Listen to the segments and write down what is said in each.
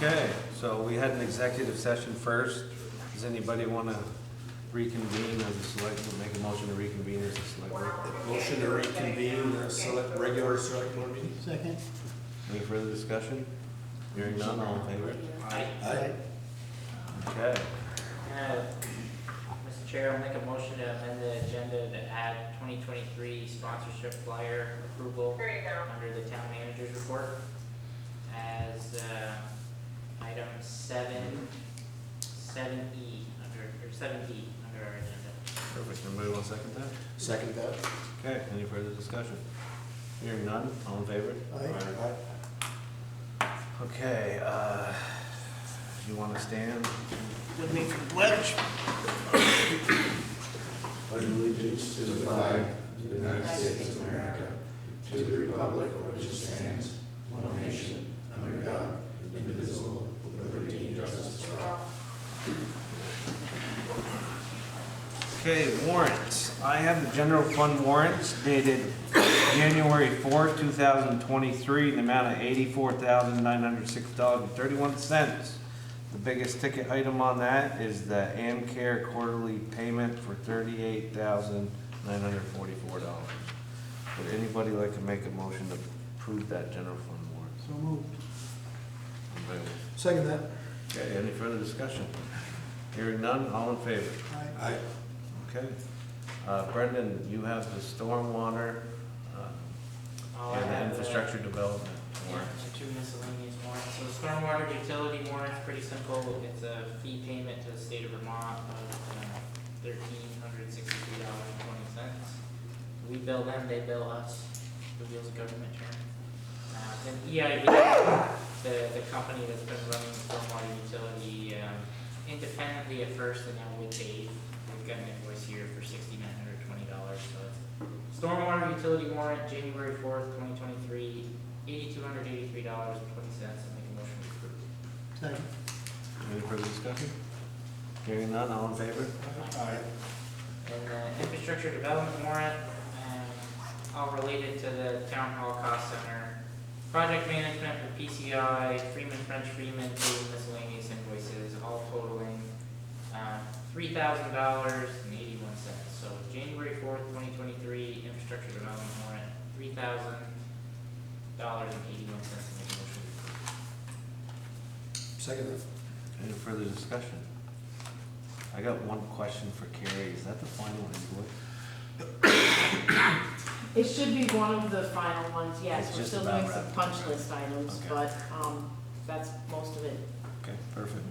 Okay, so we had an executive session first. Does anybody want to reconvene as a select, make a motion to reconvene as a select board? Motion to reconvene the regular select board meeting? Second. Any further discussion? Hearing none, all in favor? Aye. Okay. Mr. Chair, I'll make a motion to amend the agenda to add 2023 sponsorship flyer approval under the town manager's report as item 7E under our agenda. Perfect. Anybody want to second that? Second that? Okay, any further discussion? Hearing none, all in favor? Aye. Okay, you want to stand? With me for the pledge. Pledge allegiance to the flag of the United States of America, to the republic for which it stands, one nation, under God, indivisible, with liberty and justice for all. Okay, warrants. I have the general fund warrants dated January 4th, 2023, in the amount of $84,906.31. The biggest ticket item on that is the AmCare quarterly payment for $38,944. Would anybody like to make a motion to approve that general fund warrant? So moved. Anybody? Second that? Okay, any further discussion? Hearing none, all in favor? Aye. Okay. Brendan, you have the stormwater and the infrastructure development Yeah, warrant. so two miscellaneous warrants. So the stormwater utility warrant's pretty simple. It's a fee payment to the state of Vermont of $1,363.20. We bill them, they bill us. The wheels of government turn. Then EIV, the company that's been running the stormwater utility independently at first and now with Dave. We've got an invoice here for $6,920. So it's stormwater utility warrant, January 4th, 2023, $8,283.20. I'll make a motion to approve. Second. Any further discussion? Hearing none, all in favor? Aye. And the infrastructure development warrant, all related to the town hall cost center. Project management for PCI, Freeman, French Freeman, two miscellaneous invoices, all totaling $3,000.81. So January 4th, 2023, infrastructure development warrant, $3,000.81. Second that? Any further discussion? I got one question for Carrie. Is that the final invoice? It should be one of the final ones, yes. It's We're just still about doing some wrapped. punch list items, Okay. but that's most of it. Okay, perfect.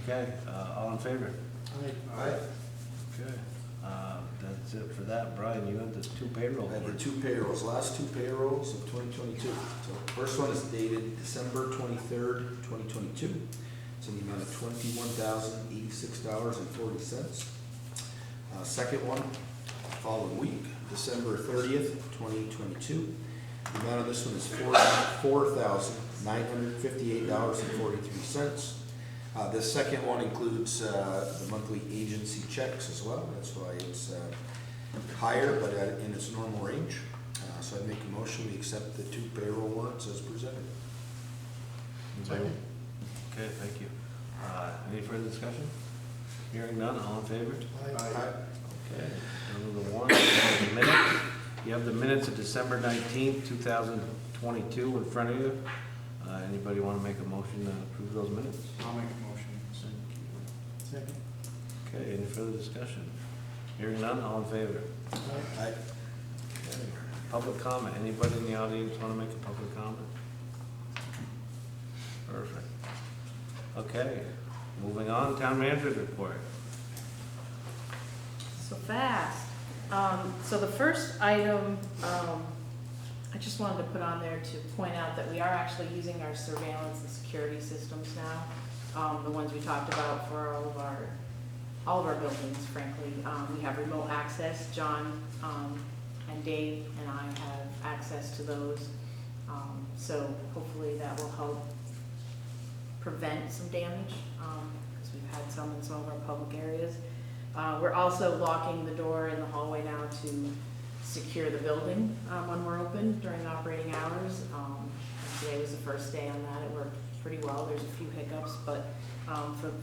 Okay, all in favor? Aye. Okay, that's it for that. Brian, you have the two payroll. I have the two payrolls, last two payrolls of 2022. So first one is dated December 23rd, 2022. It's in the amount of $21,086.40. Second one, following week, December 30th, 2022. The amount of this one is $4,958.43. This second one includes the monthly agency checks as well. That's why it's higher, but in its normal range. So I make a motion, we accept the two payroll warrants as presented. Second. Okay, thank you. Any further discussion? Hearing none, all in favor? Aye. Okay, those are the warrants. The minutes. You have the minutes of December 19th, 2022 in front of you. Anybody want to make a motion to approve those minutes? I'll make a motion. Thank you. Second. Okay, any further discussion? Hearing none, all in favor? Aye. Okay. Public comment. Anybody in the audience want to make a public comment? Perfect. Okay, moving on, town manager's report. So fast. So the first item, I just wanted to put on there to point out that we are actually using our surveillance and security systems now. The ones we talked about for all of our buildings, frankly. We have remote access. John and Dave and I have access to those. So hopefully that will help prevent some damage, because we've had some in some of our public areas. We're also locking the door in the hallway now to secure the building when we're open during operating hours. Today was the first day on that. It worked pretty well. There's a few hiccups, but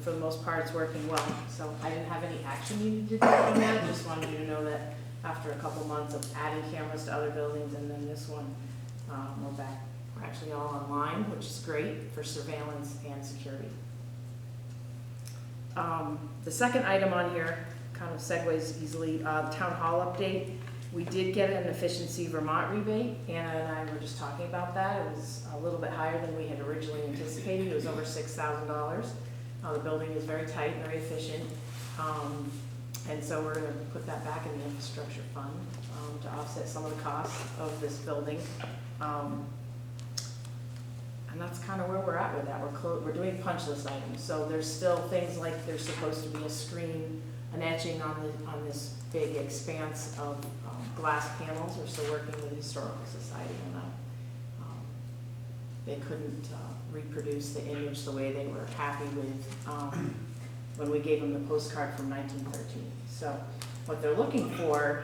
for the most part, it's working well. So I didn't have any action needed to take on that. Just wanted you to know that after a couple months of adding cameras to other buildings and then this one, we're back. We're actually all online, which is great for surveillance and security. The second item on here kind of segues easily, town hall update. We did get an Efficiency Vermont rebate. Anna and I were just talking about that. It was a little bit higher than we had originally anticipated. It was over $6,000. The building is very tight, very efficient. And so we're gonna put that back in the infrastructure fund to offset some of the costs of this building. And that's kind of where we're at with that. We're doing punch list items. So there's still things like there's supposed to be a screen, an etching on this big expanse of glass panels. We're still working with the Historical Society on that. They couldn't reproduce the image the way they were happy with when we gave them the postcard from 1913. So what they're looking for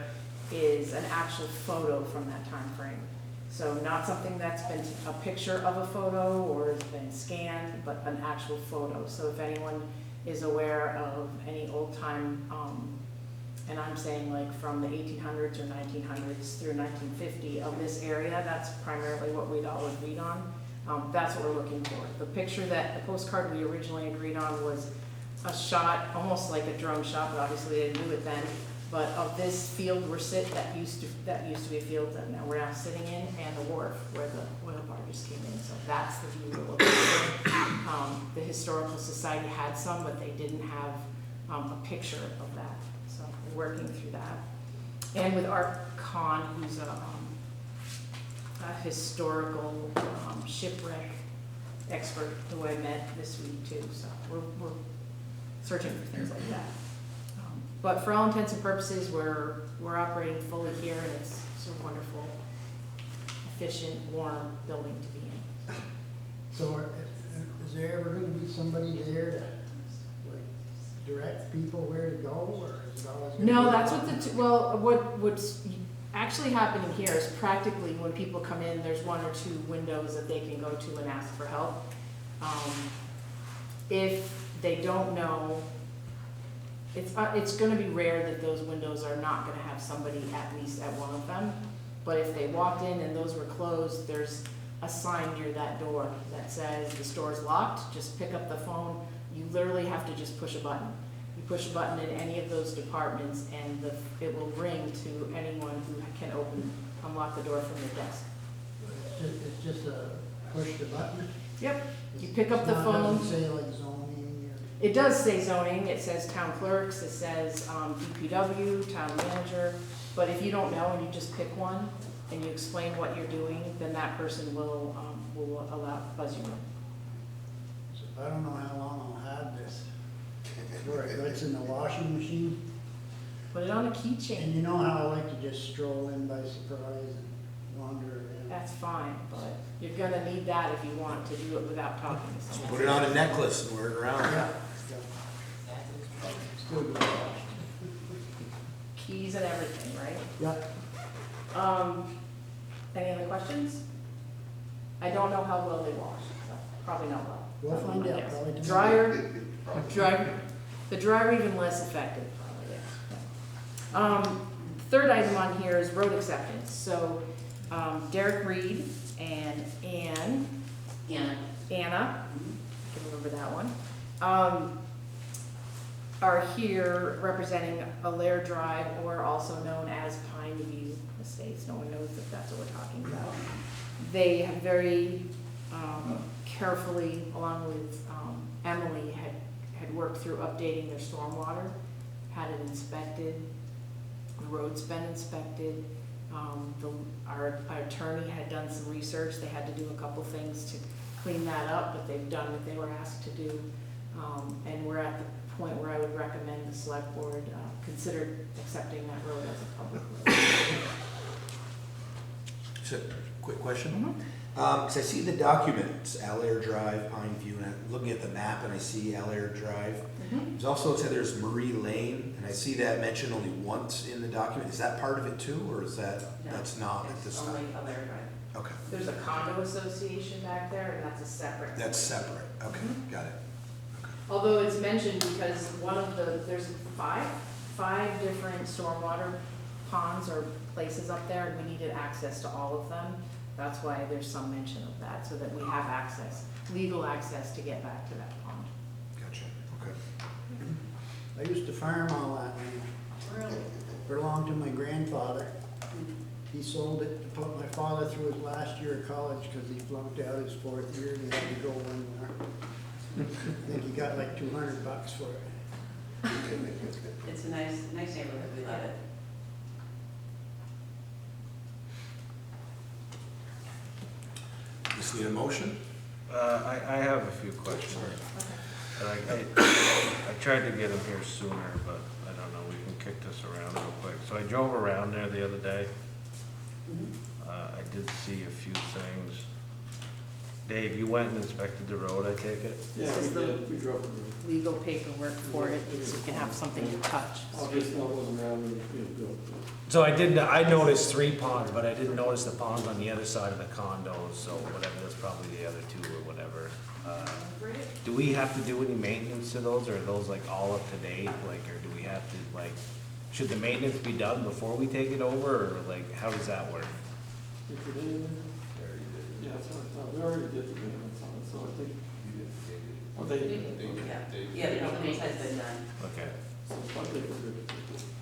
is an actual photo from that time frame. So not something that's been a picture of a photo or has been scanned, but an actual photo. So if anyone is aware of any old time, and I'm saying like from the 1800s or 1900s through 1950 of this area, that's primarily what we'd all agreed on. That's what we're looking for. The picture that, the postcard we originally agreed on was a shot, almost like a drone shot, but obviously they didn't do it then, but of this field we're that used to be a field that now we're now sitting in, and the wharf where the oil barges came in. So that's the view we're looking for. The Historical Society had some, but they didn't have a picture of that. So we're working through that. And with Art Kahn, who's a historical shipwreck expert who I met this week too. So we're searching for things like that. But for all intents and purposes, we're operating fully here, and it's a wonderful, efficient, warm building to be in. So is there ever gonna be somebody there to, like, direct people where to go, or is it always gonna be? No, that's what what's actually happening here is practically when people come in, there's one or two windows that they can go to and ask for help. If they don't know, it's going to be rare that those windows are not going to have somebody at least at one of them. But if they walked in and those were closed, there's a sign near that door that says the store's locked. Just pick up the phone. You literally have to just push a button. You push a button in any of those departments, and it will ring to anyone who can unlock the door from their desk. It's just a push the button? Yep. You pick up the phone. It doesn't say like zoning or? It does say zoning, it says town clerks, it says DPW, town manager, but if you don't know and you just pick one and you explain what you're doing, then that person will buzz you in. So I don't know how long I'll have this. Where it goes in the washing machine. Put it on a And keychain, you know how I like to just stroll in by surprise and wander around. that's fine, but you're gonna need that if you want to do it without talking to someone. Put it on a necklace and wear it around. Yeah. Still good. Keys and everything, right? Yeah. Any other questions? I don't know how well they wash, so probably not well. We'll find out, Yes. probably tomorrow. The dryer even less effective, probably, yeah. Third item on here is road acceptance. So Derek Reed and Anna, I can remember that one, are here representing Allaire Drive, or also known as Pine View Estates. No one knows if that's what we're talking about. They have very carefully, along with Emily, had worked through updating their stormwater, had it inspected, the road's been inspected. Our attorney had done some research. They had to do a couple things to clean that up, but they've done what they were asked to do. And we're at the point where I would recommend the select board consider accepting that road as a public road. So, quick question. Because I see the documents, Allaire Drive, Pine View, and I'm looking at the map and I see Allaire Drive. There's also, it said there's Marie Lane, and I see that mentioned only once in the document. Is that part of it too, or is that, No, that's not at this time? Only Allaire Drive. Okay, There's a condo association back there, and that's a separate. that's separate, okay, got it. Although it's mentioned because one of there's five different stormwater ponds or places up there, and we needed access to all of them. That's why there's some mention of that, so that we have access, legal access to get back to that pond. Gotcha, okay. I used to farm all that land. Really? Belonged to my grandfather. He sold it to put my father through his last year of college because he flunked out his 4th year and he had to go somewhere. I think he got like $200 for it. It's a nice neighborhood, we love it. Just need a motion? I have a few questions. And I tried to get him here sooner, but I don't know, we can kick this around real quick. So I drove around there the other day. I did see a few things. Dave, you went and inspected the road, I take it? Yeah, This is we the- did, we drove through. Legal paperwork for it, so you can have something to touch. Obviously, I wasn't around when it was built. So I noticed 3 ponds, but I didn't notice the ponds on the other side of the condos, so whatever, that's probably the other 2 or whatever. Do we have to do any maintenance to those, or are those like all up to date, like, or do we have to, like, should the maintenance be done before we take it over, or like, how does that work? If we did, yeah, that's what I thought, we already did the maintenance on it, so I think. Oh, they did. Yeah, the maintenance has been done. Okay, So I think we're good.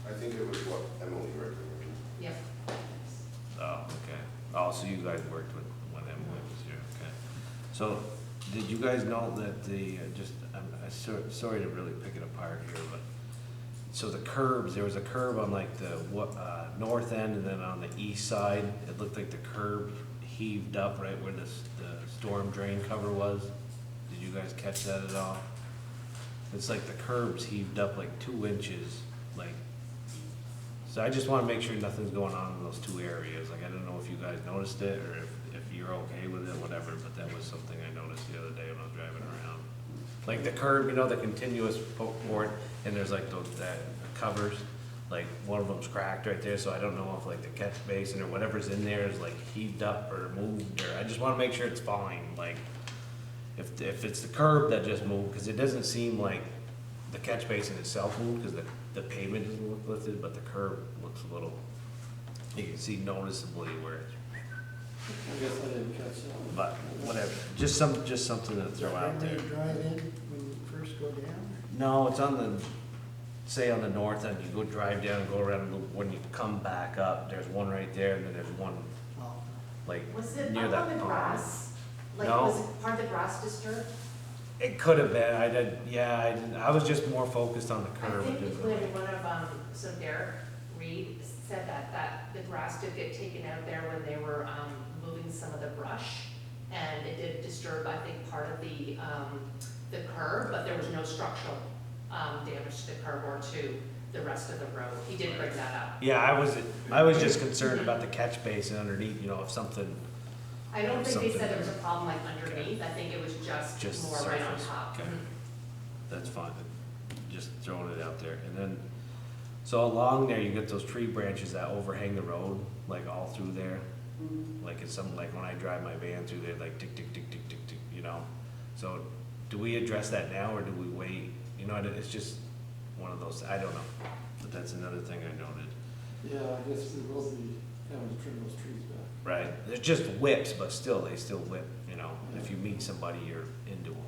I think it was what Emily recommended. Yep. oh, okay. Oh, so you guys worked with, when Emily was here, okay. So, did you guys know that I'm sorry to really pick it apart here, but, so the curbs, there was a curb on like the, north end, and then on the east side, it looked like the curb heaved up right where the storm drain cover was. Did you guys catch that at all? It's like the curbs heaved up like 2 inches, like, so I just wanna make sure nothing's going on in those 2 areas. Like, I don't know if you guys noticed it, or if you're okay with it, whatever, but that was something I noticed the other day when I was driving around. Like the curb, you know, the continuous board, and there's like those, that covers, like one of them's cracked right there, so I don't know if like the catch basin or whatever's in there is like heaved up or moved, or I just wanna make sure it's fine, like, if it's the curb that just moved, cause it doesn't seem like the catch basin itself moved, cause the pavement doesn't look lifted, but the curb looks a little, you can see noticeably where it's, I guess I didn't catch that. but whatever, just something to throw out Where there. you drive in when you first go down? No, it's on the, say on the north end, you go drive down and go around, and look, when you come back up, there's one right there, and then there's one, Oh, like, Was it near up that on the pond. grass? Like, No. was it part of the grass disturbed? It could have been, I was just more focused on the I curb. think when one of, so Derek Reed said that the grass did get taken out there when they were, moving some of the brush. And it did disturb, I think, part of the curb, but there was no structural, damage to the curb or to the rest of the road. He did bring that up. Yeah, I was just concerned about the catch basin underneath, you know, if something, I don't think they said Something. there was a problem like underneath. I think it was Just just more right on surface. top. Okay. Mhm. that's fine, just throwing it out there. And then, so along there, you get those tree branches that overhang the road, like all through there. Like it's something, like when I drive my van through there, like tick, tick, tick, tick, tick, tick, you know? So, do we address that now, or do we wait? You know, it's just one of those, I don't know, but that's another thing I noted. Yeah, I guess we will be having to trim those trees back. Right, it's just whips, but still, they still whip, you know? If you meet somebody, you're into them,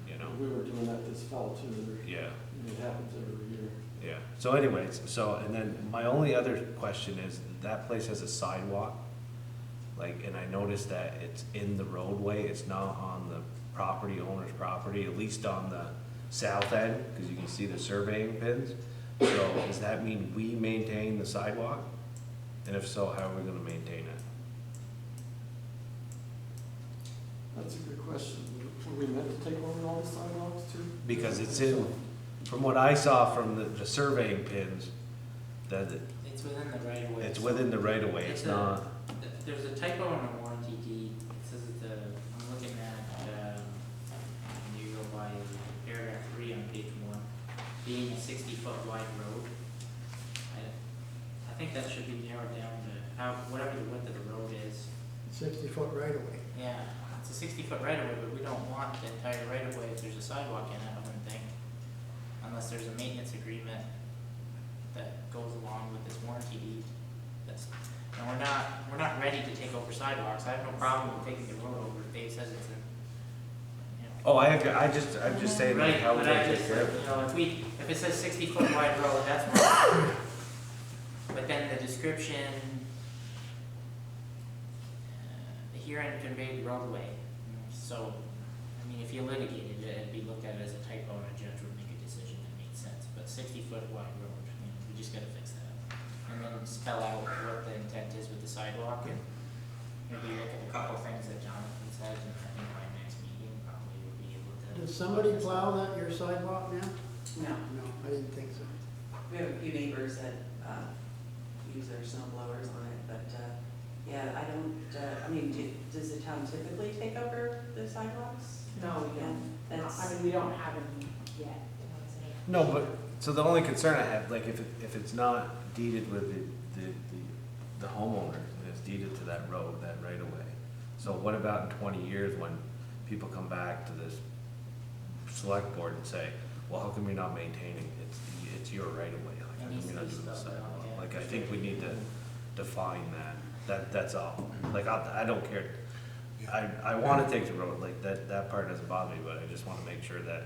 you know? We were doing that this fall too, Yeah. it happens every year. Yeah, so anyways, and then my only other question is, that place has a sidewalk, like, and I noticed that it's in the roadway, it's not on the property owner's property, at least on the south end, because you can see the surveying pins. So, does that mean we maintain the sidewalk? And if so, how are we gonna maintain it? That's a good question. Were we meant to take over all the sidewalks too? Because it's in, from what I saw from the surveying pins, that It's within the right of way. it's within the right of way, it's not. There's a typo in the warranty deed. It says that I'm looking at, you go by paragraph 3 on page 1, being a 60-foot wide road. I think that should be narrowed down to whatever the width of the road is. 60-foot right away. Yeah, it's a 60-foot right of way, but we don't want the entire right of way if there's a sidewalk in it, I wouldn't think. Unless there's a maintenance agreement that goes along with this warranty deed. And we're not ready to take over sidewalks. I have no problem with taking the road over if Dave says it's a, you know. Oh, I agree, I'm just saying, like, Right, how would but I I take just, care of it? you know, if it says 60-foot wide road, that's more. But then the description, herein conveyed roadway. So, I mean, if you litigated it, it'd be looked at as a typo and a judge would make a decision that made sense. But 60-foot wide road, you know, we just gotta fix that. And then spell out what the intent is with the sidewalk and maybe look at a couple things that Jonathan said, and I think by next meeting, probably we'll be able to. Does somebody plow that, your sidewalk now? No, No, I didn't think so. we have a few neighbors that, use their snow blowers on it, but, yeah, I don't, I mean, does the town typically take over the sidewalks? No, we don't. That's, I mean, we don't have any yet. No, but, so the only concern I have, like, if it's not deeded with the homeowner, and it's deeded to that road, that right of way. So what about in 20 years when people come back to this select board and say, well, how come you're not maintaining, it's your right of way, like, how come you're not doing the sidewalk? Like, I think we need to define that's all, like, I don't care. I wanna take the road, like, that part doesn't bother me, but I just wanna make sure that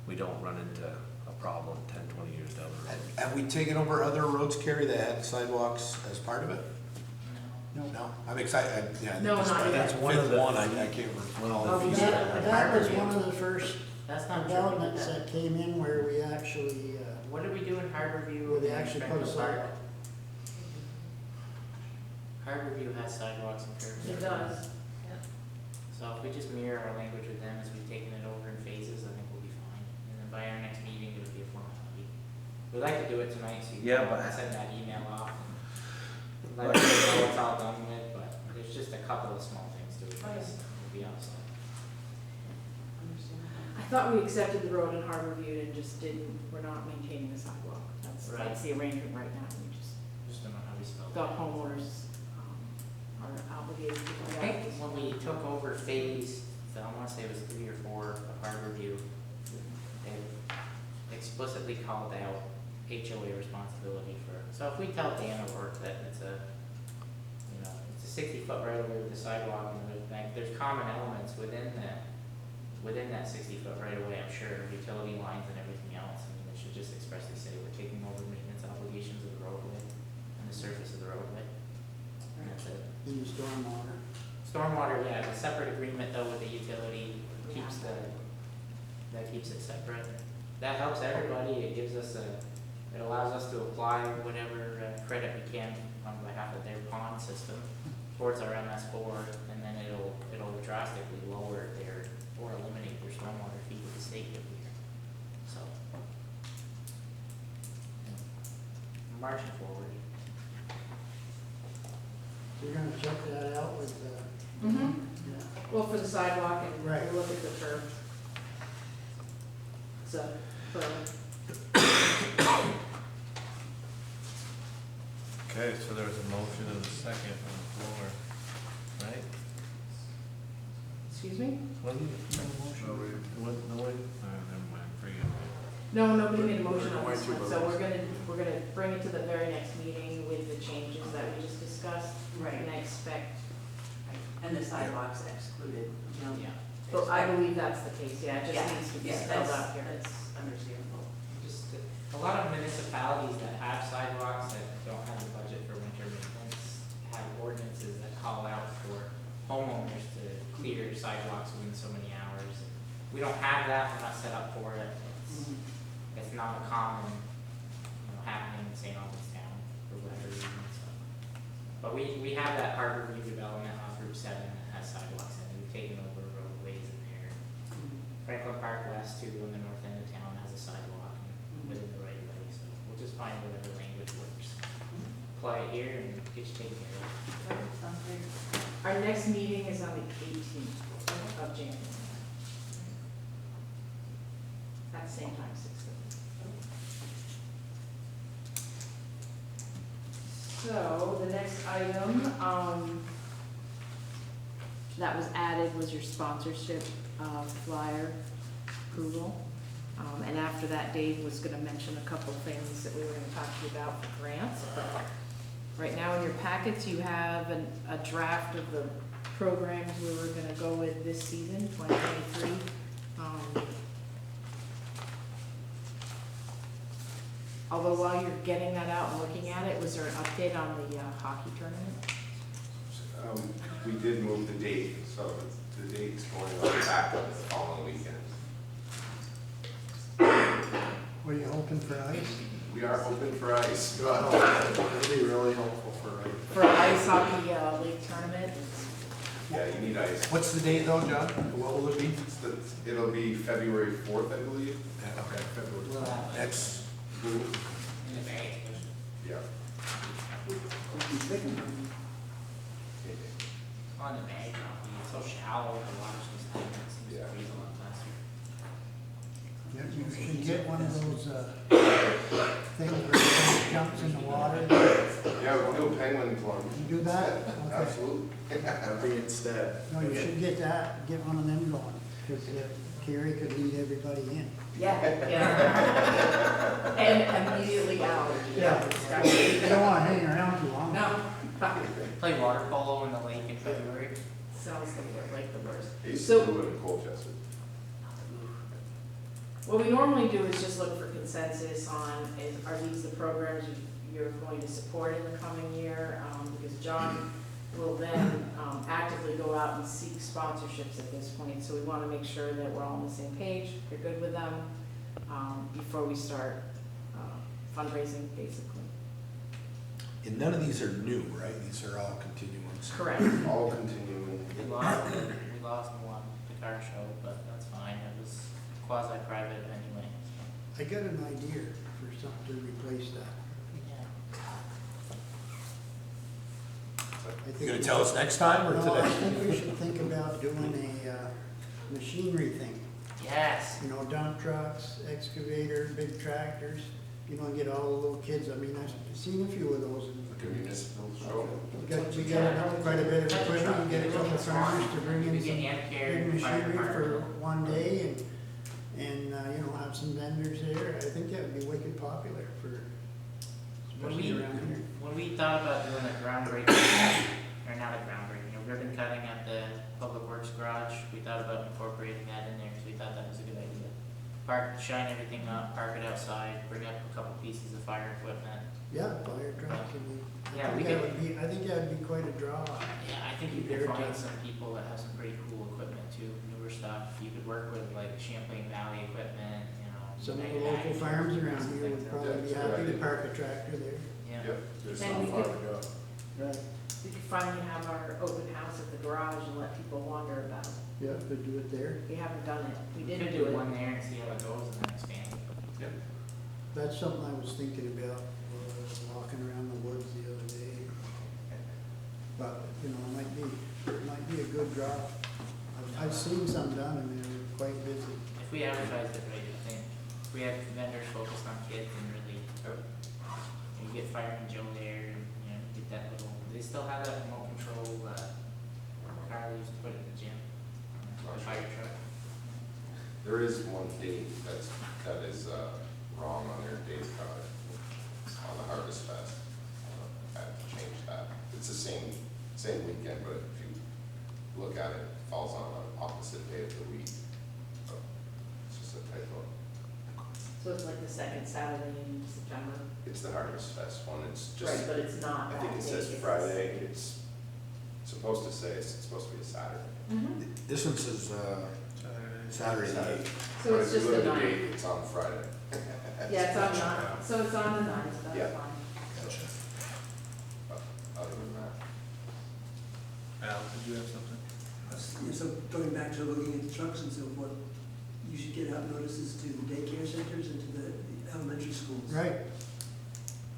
we don't run into a problem 10, 20 years down the road. Have we taken over other roads, Kerry, that had sidewalks as part of it? No. No, I'm excited, yeah. No, this- not yet. That's one of the, one, I can't recall. That was one of the first That's not true. developments that came in where we actually, What did we do in Harborview? where they actually put a sidewalk. Harborview has sidewalks and curbs. It does. So if we just mirror our language with them as we've taken it over in phases, I think we'll be fine. And then by our next meeting, it'll be a formality. We'd like to do it tonight, so you Yeah, can but- send that email off. And let us know what it's all done with, but there's just a couple of small things to address, we'll be outside. I thought we accepted the road in Harborview and just didn't, we're not maintaining the sidewalk. Right. That's the arrangement right now. We just, Just don't know how we spell the that. homeowners are obligated to do I that. think when we took over phase, I wanna say it was 3 or 4 of Harborview, they explicitly called out HOA responsibility for, so if we tell Dan O'Rourke that it's a, you know, it's a 60-foot right of way with a sidewalk and there's common elements within that 60-foot right of way, I'm sure, utility lines and everything else, I mean, it should just expressly say we're taking over maintenance obligations of the roadway and the surface of the roadway, and that's it. In the stormwater. Stormwater, yeah, the separate agreement though with the utility keeps that keeps it separate. That helps everybody, it gives us it allows us to apply whatever credit we can on behalf of their pond system towards our MS4, and then it'll drastically lower or eliminate their stormwater fee to the state every year. So, yeah. Marching forward. You're gonna check that out with, Mm-hmm. yeah. Well, for the sidewalk and Right. we'll look at the curb. So, for, Okay, so there was a motion and a second on the floor, right? excuse me? Wasn't it? No motion. No way? Never mind, forget it. No, nobody made a motion on Why this two one, so votes? we're gonna bring it to the very next meeting with the changes that we just discussed. Right. And I expect, and the sidewalks excluded, you know? yeah, but I believe that's the case, yeah, it Yeah, just needs to be yeah, spelled that's- out here. That's understandable. Just, a lot of municipalities that have sidewalks that don't have the budget for winter maintenance have ordinances that call out for homeowners to clear sidewalks within so many hours. We don't have that, we're not set up for it, it's not a common, happening in St. Albans Town for whatever reason, so. But we have that Harborview development off Route 7 that has sidewalks in it, we've taken over roadways in there. Franklin Park West too, in the north end of town, has a sidewalk within the right of way, so we'll just find whatever language works. Apply it here and get you taken care of. Sounds great. Our next meeting is on the 18th of January. At the same time, 6:30. So, the next item, that was added was your sponsorship flyer approval. And after that, Dave was gonna mention a couple of things that we were gonna talk to you about for grants. But right now in your packets, you have a draft of the programs we were gonna go with this season, 2023. Although while you're getting that out and looking at it, was there an update on the hockey tournament? We did move the date, so the date's going on back the following weekend. Were you hoping for ice? We are hoping for ice. It'd be really helpful for. For an ice hockey league tournament? Yeah, you need ice. What's the date though, John? What will it be? It'll be February 4th, I believe. Yeah, okay, February. We'll have it Next. in the bag. Yeah. On the bag, it's so shallow, the water's just like, it seems to freeze a lot faster. Yeah, you should get one of those, things where it jumps in the water. Yeah, we'll do a penguin plunge. You do that? Okay. Absolutely. That'd be instead. No, you should get that, get one of them going, because Carrie could lead everybody in. Yeah, yeah. And immediately out. Yeah. You don't wanna hang around too long. No. Play water polo in the lake in February. Sounds like the worst. I used So- to do it in Colchester. What we normally do is just look for consensus on, are these the programs you're going to support in the coming year? Because John will then actively go out and seek sponsorships at this point, so we want to make sure that we're all on the same page, you're good with them, before we start fundraising, basically. And none of these are new, right? These are all continuings. Correct. All continuing. We lost one, the car show, but that's fine, it was quasi-private anyway, so. I got an idea for something to replace that. Yeah. I think You gonna we- tell us next time or No, I today? think we should think about doing a machinery thing. Yes. You know, dump trucks, excavator, big tractors, you know, get all the little kids. I mean, I've seen a few of those. Like a municipal show. We got quite a bit of equipment, we get a couple of farmers to bring in We some get hand carried big fire machinery for department. one day and, you know, have some vendors there. I think that would be wicked popular for, especially around here. When we thought about doing a groundbreaking, or not a groundbreaking, a ribbon cutting at the Public Works garage, we thought about incorporating that in there, because we thought that was a good idea. Shine everything up, park it outside, bring up a couple pieces of fire equipment. Yeah, fire trucks, I mean, Yeah, we I think that would be quite a draw. Yeah, I think you could find some people that have some pretty cool equipment too, newer stuff. You could work with like Champlain Valley equipment, you know. Some of the Mag- local farms around some here things would like probably be that. happy to park a tractor there. Yeah. Yep, there's And not we far could- to go. Right. We could finally have our open house at the garage and let people wander about. Yeah, could do it there. We haven't done it. We We didn't could do do it. one there and see how it goes and then expand. Yep. That's something I was thinking about, walking around the woods the other day. But, you know, it might be a good draw. I've seen some done and they're quite busy. If we advertised it right, I think, if we had vendors focused on kids and really, you get Fireman Joe there, and, you know, get that little, they still have that remote control, car they used to put in the gym, the fire truck. There is one date that is wrong on their date card on the Harvest Fest. I have to change that. It's the same weekend, but if you look at it, it falls on an opposite day of the week. So it's just a typo. So it's like the second Saturday in September. It's the Harvest Fest one. It's just, Right, but it's not I that think it day, says it's- Friday. It's supposed to say it's supposed to be a Saturday. Mhm. This one says, Saturday night. So it's just the But if you look at ninth. date, it's on Friday. Yeah, it's on nine, so it's on the ninth, Yeah. that's fine. But other than that, Al, did you have something? Yeah, so going back to looking at the trucks and so forth, you should get out notices to the daycare centers and to the elementary schools. Right.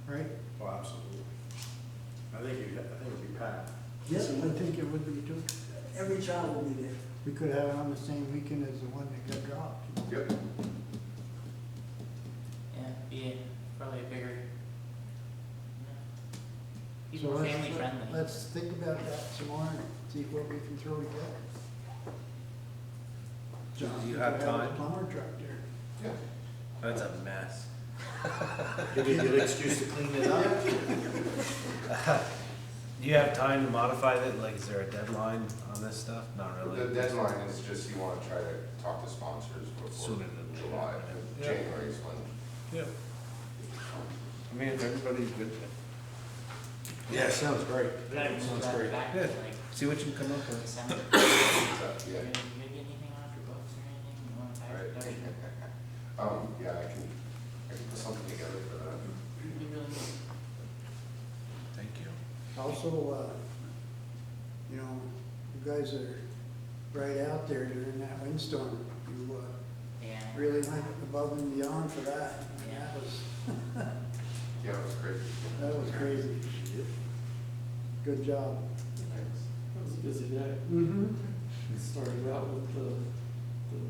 Right. Oh, absolutely. I think it'd be packed. Yes, I think it would be too. every child will be there. We could have it on the same weekend as the one that got dropped. yep. Yeah, be probably a bigger, So people let's- family friendly. Let's think about that some more. see what we can throw together. Do John, you we have could time? a plumber truck there. Yeah. That's a mess. Give you a good excuse to clean it up. Do you have time to modify it? Like, is there a deadline on this stuff? Not really. The deadline is just you wanna try to talk to sponsors before Sooner than later. July. Yeah. January's when. Yeah. I mean, if everybody's good. Yeah, sounds great. We gotta move Sounds that great. back to Yeah. like See what you can come up with. December. You Yeah. gonna get anything off your books or anything? You want to Right. type it Yeah, I can put something together for that. It'd be really good. Thank you. Also, you know, you guys are right out there during that windstorm. You, Yeah. really went above and beyond for that. And Yeah. Yeah, it was great. That was crazy. Good job. Thanks. That was a busy day. Mm-hmm. It started out with the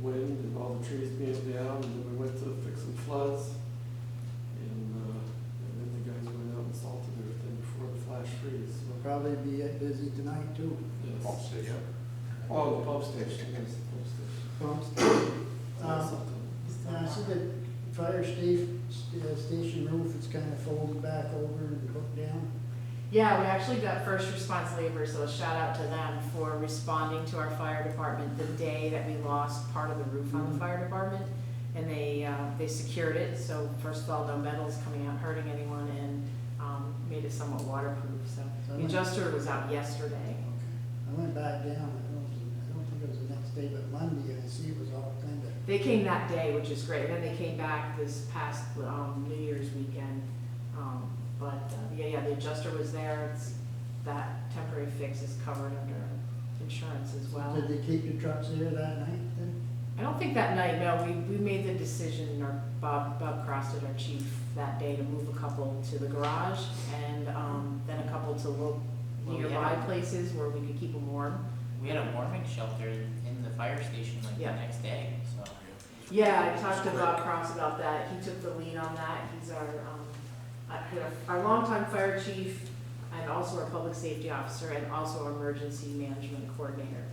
wind and all the trees being down, and then we went to fix some floods. And then the guys went out and salted everything before the flash freeze. So, Probably be busy tonight too. yes. Pump station. Oh, the pump station, yes, the pump station. Pumps. That's something. I see the fire station roof, it's kind of folded back over and hooked down. Yeah, we actually got first response labor, so a shout out to them for responding to our fire department the day that we lost part of the roof on the fire department. And they secured it, so first of all, no metals coming out hurting anyone, and made it somewhat waterproof, so. The adjuster was out yesterday. I went back down, I don't think it was the next day, but Monday, I see it was all kind of, They came that day, which is great, then they came back this past New Year's weekend. Yeah, the adjuster was there, that temporary fix is covered under insurance as well. did they keep the trucks there that night then? I don't think that night, no, we made the decision, or Bob Crosted, our chief, that day to move a couple to the garage and then a couple to nearby places where we could keep them warm. We had a warming shelter in the fire station like the Yeah. next day, so. Yeah, I talked to Bob Cross about that, he took the lead on that, he's our longtime fire chief and also our public safety officer and also our emergency management coordinator.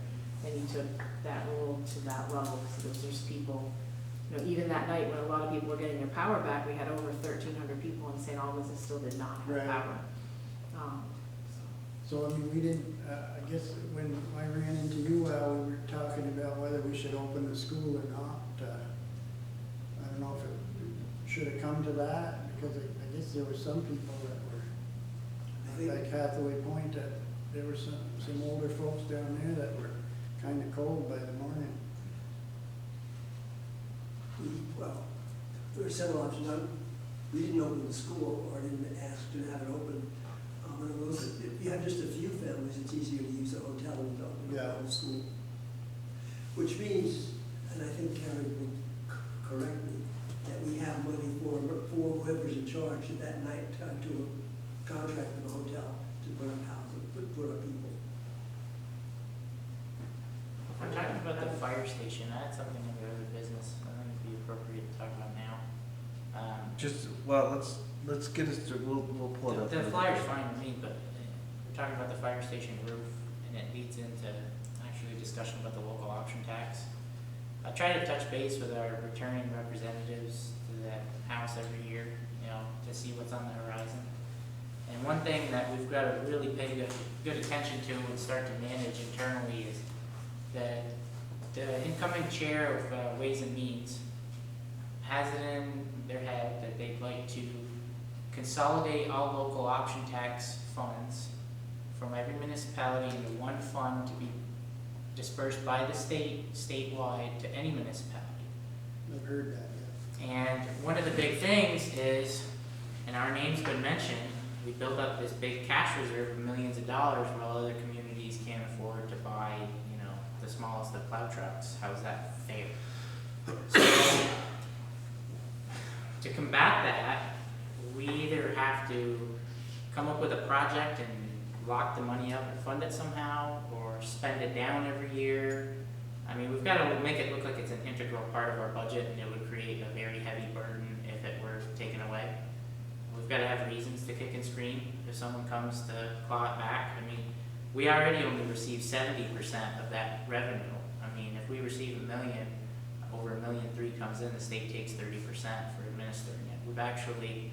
And he took that role to that level, because there's people, you know, even that night when a lot of people were getting their power back, we had over 1,300 people in St. Albans that still did not have Right. power. So, I mean, we didn't, I guess when I ran into you, we were talking about whether we should open the school or not. I don't know if it should have come to that, because I guess there were some people that were, I think, like Hathaway Point, that there were some older folks down there that were kind of cold by the morning. well, there were several options. We didn't open the school, or didn't ask to have it open. One of those, if you have just a few families, it's easier to use a hotel than Yeah. a school. Which means, and I think Karen would correct me, that we have money for whoever's in charge at that night to a contract with a hotel to put up houses, put up people. We're talking about the fire station, that's something in the other business, I think it'd be appropriate to talk about now. Let's get us through, we'll pull it up. The flyer's fine with me, but we're talking about the fire station roof, and it leads into actually a discussion about the local option tax. I try to touch base with our returning representatives to that house every year, you know, to see what's on the horizon. And one thing that we've got to really pay good attention to and start to manage internally is that the incoming chair of Ways and Means has it in their head that they'd like to consolidate all local option tax funds from every municipality into one fund to be dispersed by the statewide to any municipality. I've heard that, yeah. And one of the big things is, and our name's been mentioned, we built up this big cash reserve of millions of dollars while other communities can't afford to buy, you know, the smallest of plow trucks. How's that fair? So, to combat that, we either have to come up with a project and lock the money up and fund it somehow, or spend it down every year. I mean, we've got to make it look like it's an integral part of our budget, and it would create a very heavy burden if it were taken away. We've got to have reasons to kick and scream if someone comes to claw it back. I mean, we already only receive 70% of that revenue. I mean, if we receive $1 million, over $1.3 million comes in, the state takes 30% for administering it. We've actually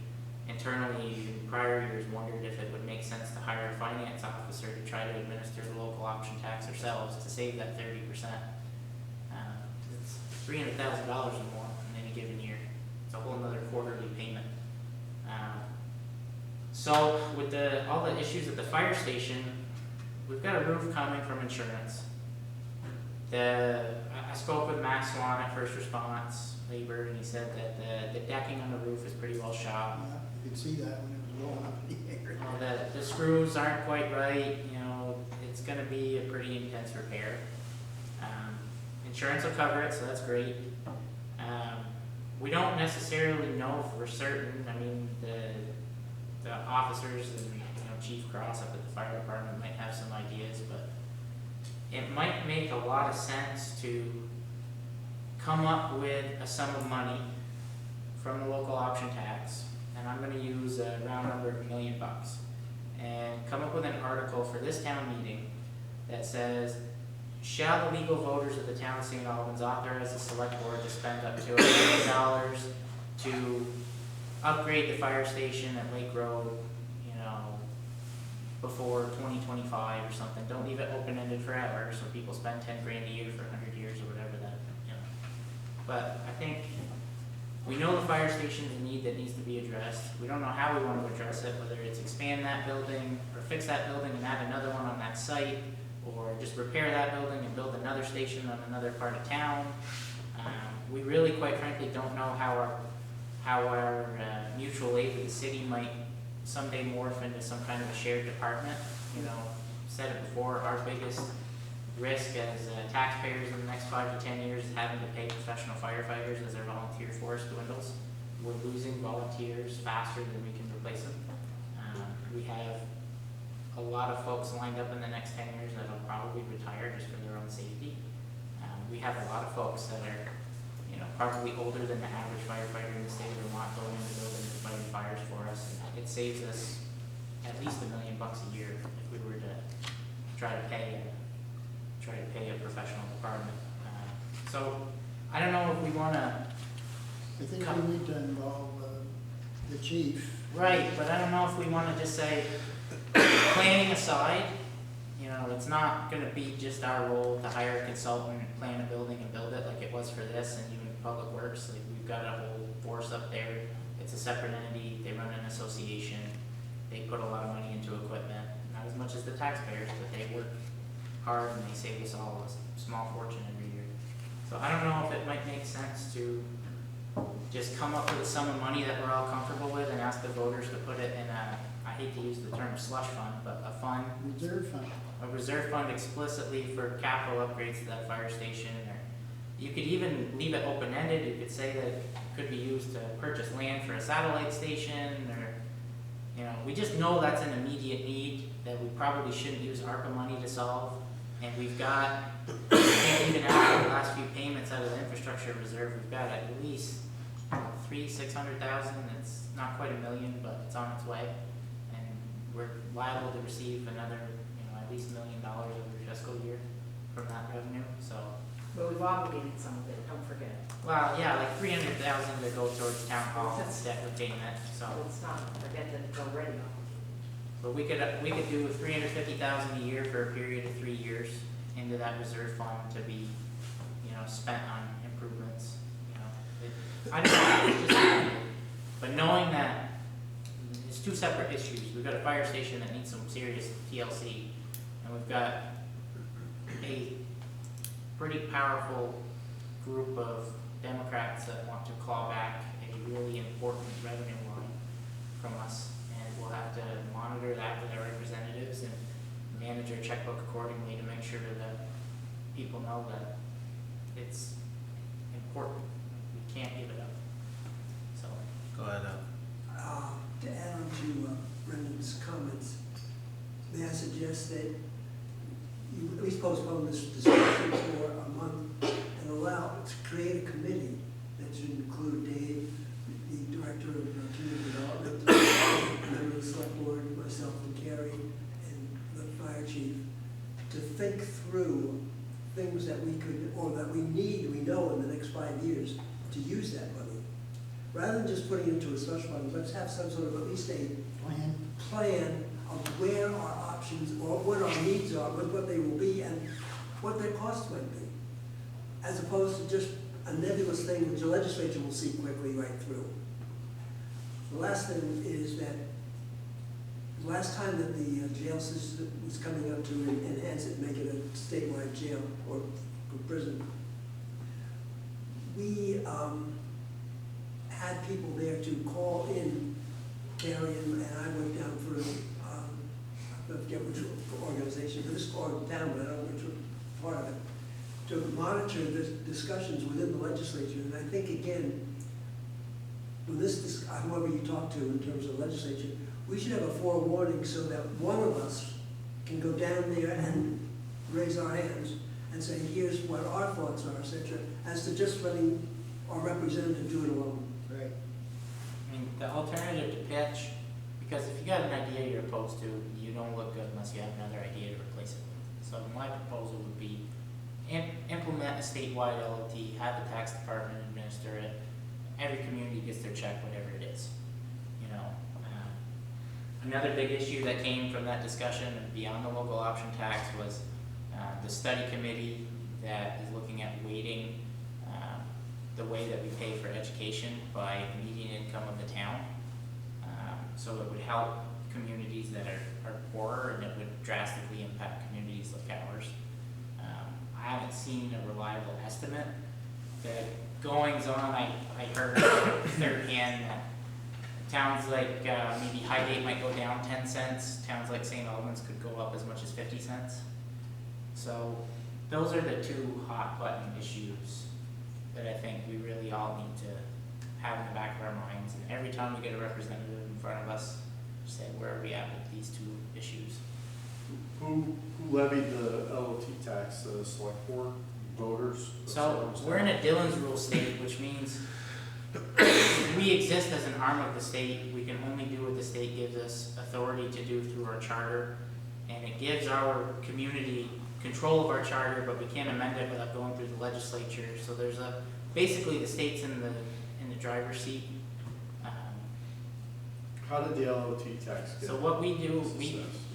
internally in prior years wondered if it would make sense to hire a finance officer to try to administer the local option tax ourselves to save that 30%. It's $300,000 or more in any given year. It's a whole another quarterly payment. So with all the issues at the fire station, we've got a roof coming from insurance. I spoke with Matt Swan at First Response Labor, and he said that the decking on the roof is pretty well shot. Yeah, you could see that when it was rolling up in the air. You know, the screws aren't quite right, you know, it's gonna be a pretty intense repair. Insurance will cover it, so that's great. We don't necessarily know for certain, I mean, the officers and, you know, Chief Cross up at the fire department might have some ideas, but it might make a lot of sense to come up with a sum of money from the local option tax, and I'm gonna use a round number of $1 million, and come up with an article for this town meeting that says, shall the legal voters of the town of St. Albans authorize the select board to spend up to $1 million to upgrade the fire station at Lake Road, you know, before 2025 or something. Don't leave it open-ended forever, so people spend 10 grand a year for 100 years or whatever that, you know. But I think we know the fire station's a need that needs to be addressed. We don't know how we want to address it, whether it's expand that building or fix that building and add another one on that site, or just repair that building and build another station on another part of town. We really, quite frankly, don't know how our mutual aid with the city might someday morph into some kind of a shared department. You know, said it before, our biggest risk as taxpayers in the next 5 to 10 years is having to pay professional firefighters as their volunteer force dwindles. We're losing volunteers faster than we can replace them. We have a lot of folks lined up in the next 10 years that will probably retire just for their own safety. We have a lot of folks that are, you know, probably older than the average firefighter in the state of Vermont going into buildings and fighting fires for us. And it saves us at least $1 million a year if we were to try to pay a professional department. So I don't know if we want to. I think we need to involve the chief. Right, but I don't know if we want to just say, planning aside, you know, it's not going to be just our role to hire a consultant and plan a building and build it like it was for this, and even Public Works. Like, we've got a whole force up there. It's a separate entity. They run an association. They put a lot of money into equipment, not as much as the taxpayers, but they work hard and they save us all a small fortune every year. So I don't know if it might make sense to just come up with a sum of money that we're all comfortable with and ask the voters to put it in a, I hate to use the term slush fund, but a fund. Reserve fund. A reserve fund explicitly for capital upgrades to that fire station. Or you could even leave it open-ended. You could say that it could be used to purchase land for a satellite station, or, you know, we just know that's an immediate need that we probably shouldn't use ARPA money to solve. And we've got, even after the last few payments out of the infrastructure reserve, we've got at least $600,000. It's not quite $1 million, but it's on its way. And we're liable to receive another, you know, at least $1 million every fiscal year from that revenue. So, But we've obligated some of it, don't forget. well, yeah, like $300,000 to go towards town hall debt repayment. So, Let's not forget that it's already obligated. but we could do $350,000 a year for a period of 3 years into that reserve fund to be, you know, spent on improvements. You know, I don't know, it's just, but knowing that it's two separate issues. We've got a fire station that needs some serious TLC, and we've got a pretty powerful group of Democrats that want to claw back a really important revenue line from us. And we'll have to monitor that with our representatives and manage our checkbook accordingly to make sure that people know that it's important. We can't give it up. So, Go ahead, To add on to Brendan's comments, may I suggest that you at least postpone this discussion for a month and allow, to create a committee that should include Dave, the Director of Community Development, member of the Select Board, myself and Carrie, and the Fire Chief, years to use that money. Rather than just putting it into a slush fund, let's have some sort of at least a plan of where our options, or what our needs are, what they will be, and what their costs might be. As opposed to just a nebulous thing which the legislature will see quickly right through. The last thing is that the last time that the jail system was coming up to enhance it, make it a statewide jail or prison, we had people there to call in, Carrie and I went down for, I forget which organization, but this called down, but I don't know which part of it, to monitor the discussions within the legislature. And I think, again, when whoever you talk to in terms of legislature, we should have a forewarning so that one of us can go down there and raise our hands and say, here's what our thoughts are, et cetera, as to just letting our representative do it alone. Right. I mean, the alternative to pitch, because if you got an idea you're opposed to, you don't look good unless you have another idea to replace it with. So my proposal would be implement a statewide LOT, have the tax department administer it. Every community gets their check, whatever it is. You know, another big issue that came from that discussion beyond the local option tax was the study committee that is looking at weighting the way that we pay for education by median income of the town. So it would help communities that are poorer, and it would drastically impact communities like ours. I haven't seen a reliable estimate. The goings on, I heard third hand that towns like maybe Highgate might go down 10 cents, towns like St. Albans could go up as much as 50 cents. So those are the two hot button issues that I think we really all need to have in the back of our minds. And every time we get a representative in front of us, say, where are we at with these two issues? Who levied the LOT tax, the select board, voters? So we're in a Dillon's rule state, which means we exist as an arm of the state. We can only do what the state gives us authority to do through our charter, and it gives our community control of our charter, but we can't amend it without going through the legislature. So there's basically the state's in the driver's seat. How did the LOT tax get? So what we do,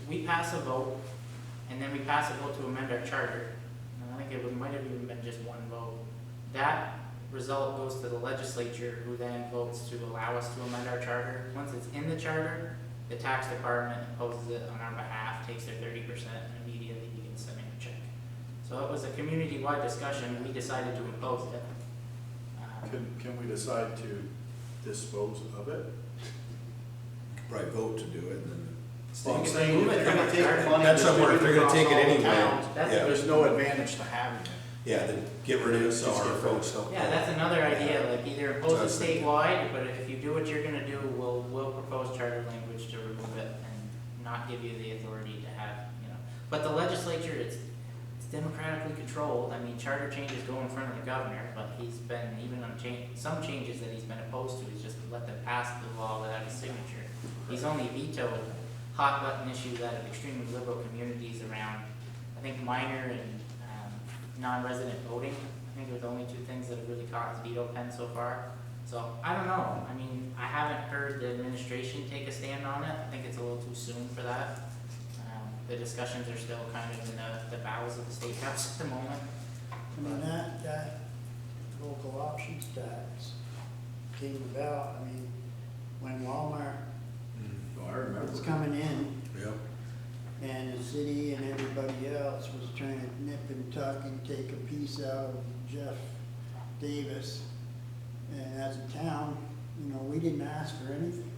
we pass a vote, and then we pass a vote to amend our charter. And I think it might have even been just one vote. That result goes to the legislature, who then votes to allow us to amend our charter. Once it's in the charter, the tax department imposes it on our behalf, takes their 30%, and immediately begins sending a check. So it was a community-wide discussion, and we decided to impose it. Can we decide to dispose of it? Probably vote to do it, then. Well, I'm You can saying remove if it they're from gonna the take charter. the money. That's somewhere, if they're gonna take it distribute anyway. across all the towns, Yeah. There's no advantage to having it. Yeah, then get rid of it so Just our get rid of folks it. don't. Yeah, that's another idea, like either impose Just- it statewide, but if you do what you're gonna do, we'll propose charter language to remove it and not give you the authority to have, you know. But the legislature, it's democratically controlled. I mean, charter changes go in front of the governor, but he's been, even on some changes that he's been opposed to, he's just let them pass the law without his signature. He's only vetoed hot button issues out of extremely liberal communities around, I think, minor and non-resident voting. I think they're the only two things that have really caught his veto pen so far. So I don't know. I mean, I haven't heard the administration take a stand on it. I think it's a little too soon for that. The discussions are still kind of in the bowels of the state house at the moment. I mean, that local options tax came about, I mean, when Walmart Oh, I remember. was coming in, Yep. and the city and everybody else was trying to nip and tuck and take a piece out of Jeff Davis. And as a town, you know, we didn't ask for anything.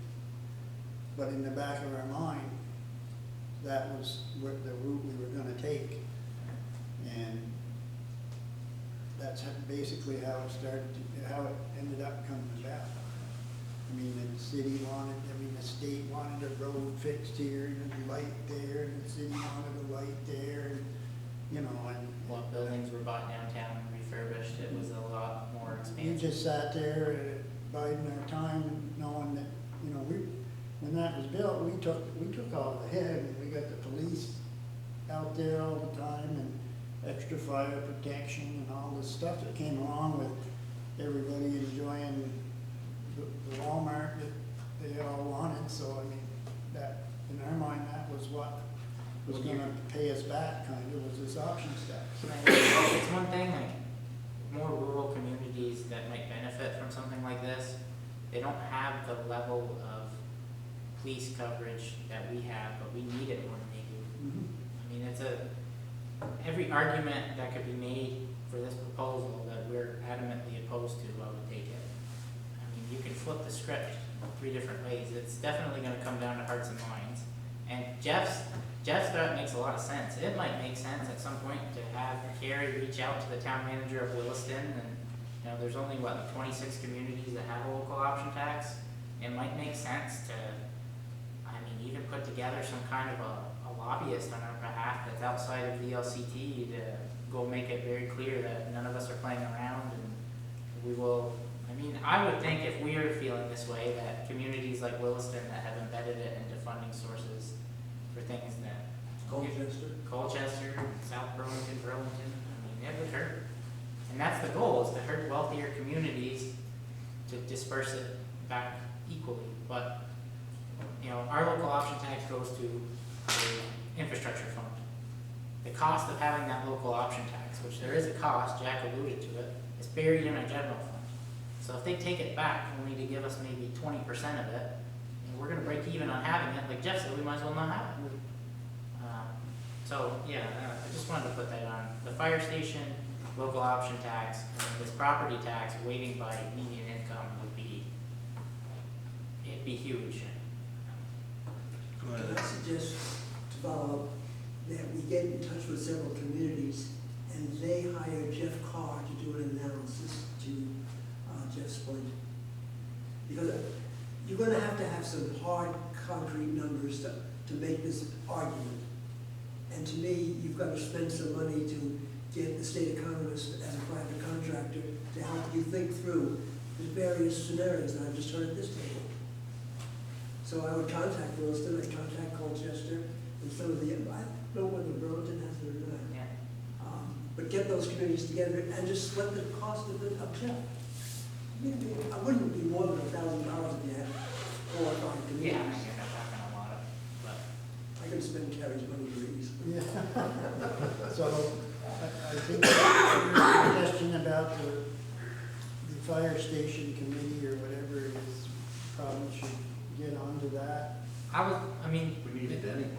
But in the back of our mind, that was what the route we were gonna take. And that's basically how it started, how it ended up coming about. I mean, the city wanted, the state wanted a road fixed here and a light there, and the city wanted a light there, and, you know, and. What buildings were bought downtown and refurbished, it was a lot more We expansive. just sat there biding our time, knowing that, you know, when that was built, we took all the head, and we got the police out there all the time, and extra fire protection and all this stuff that came along with everybody enjoying the Walmart that they all wanted, so I mean, that, in our mind, that was what was gonna pay us back, kind of, was this options tax. It's one thing, like, more rural communities that might benefit from something like this, they don't have the level of police coverage that we have, but we need it more than they do. I mean, every argument that could be made for this proposal that we're adamantly opposed to, I would take it. I mean, you can flip the script 3 different ways. It's definitely gonna come down to hearts and minds. And Jeff's thought makes a lot of sense. It might make sense at some point to have Carrie reach out to the town manager of Williston, and, you know, there's only, what, like 26 communities that have a local option tax. It might make sense to, I mean, even put together some kind of a lobbyist on our behalf that's outside of the LCT to go make it very clear that none of us are playing around, and we will, I mean, I would think if we are feeling this way, that communities like Williston that have embedded it into funding sources for things that Colchester, South Burlington, I mean, it would hurt. And that's the goal, is to hurt wealthier communities to disperse it back equally. But, you know, our local option tax goes to the infrastructure fund. The cost of having that local option tax, which there is a cost, Jack alluded to it, is buried in our general fund. So if they take it back, only to give us maybe 20% of it, and we're gonna break even on having it, like Jeff said, we might as well not have it. So, yeah, I just wanted to put that on. The fire station, local option tax, and this property tax weighting by median income would be, it'd be huge. Go ahead. Can I suggest, to follow up, that we get in touch with several communities and they hire Jeff Carr to do an analysis to Jeff's point? Because you're gonna have to have some hard, concrete numbers to make this argument. And to me, you've got to spend some money to get the state economist as a private contractor to help you think through the various scenarios that I've just heard at this table. So I would contact Williston, I'd contact Colchester, and some of the, I don't know whether Burlington has it or not. Yeah. But get those communities together and just split the cost of the Jeff. I wouldn't be more than $1,000 if you had 4 or 5 Yeah, communities. you're not talking a lot of, but. I can spend Carrie's money very easily. Yeah. So, I think your suggestion about the fire station committee or whatever it is, probably should get onto that. I mean. We need it anyway.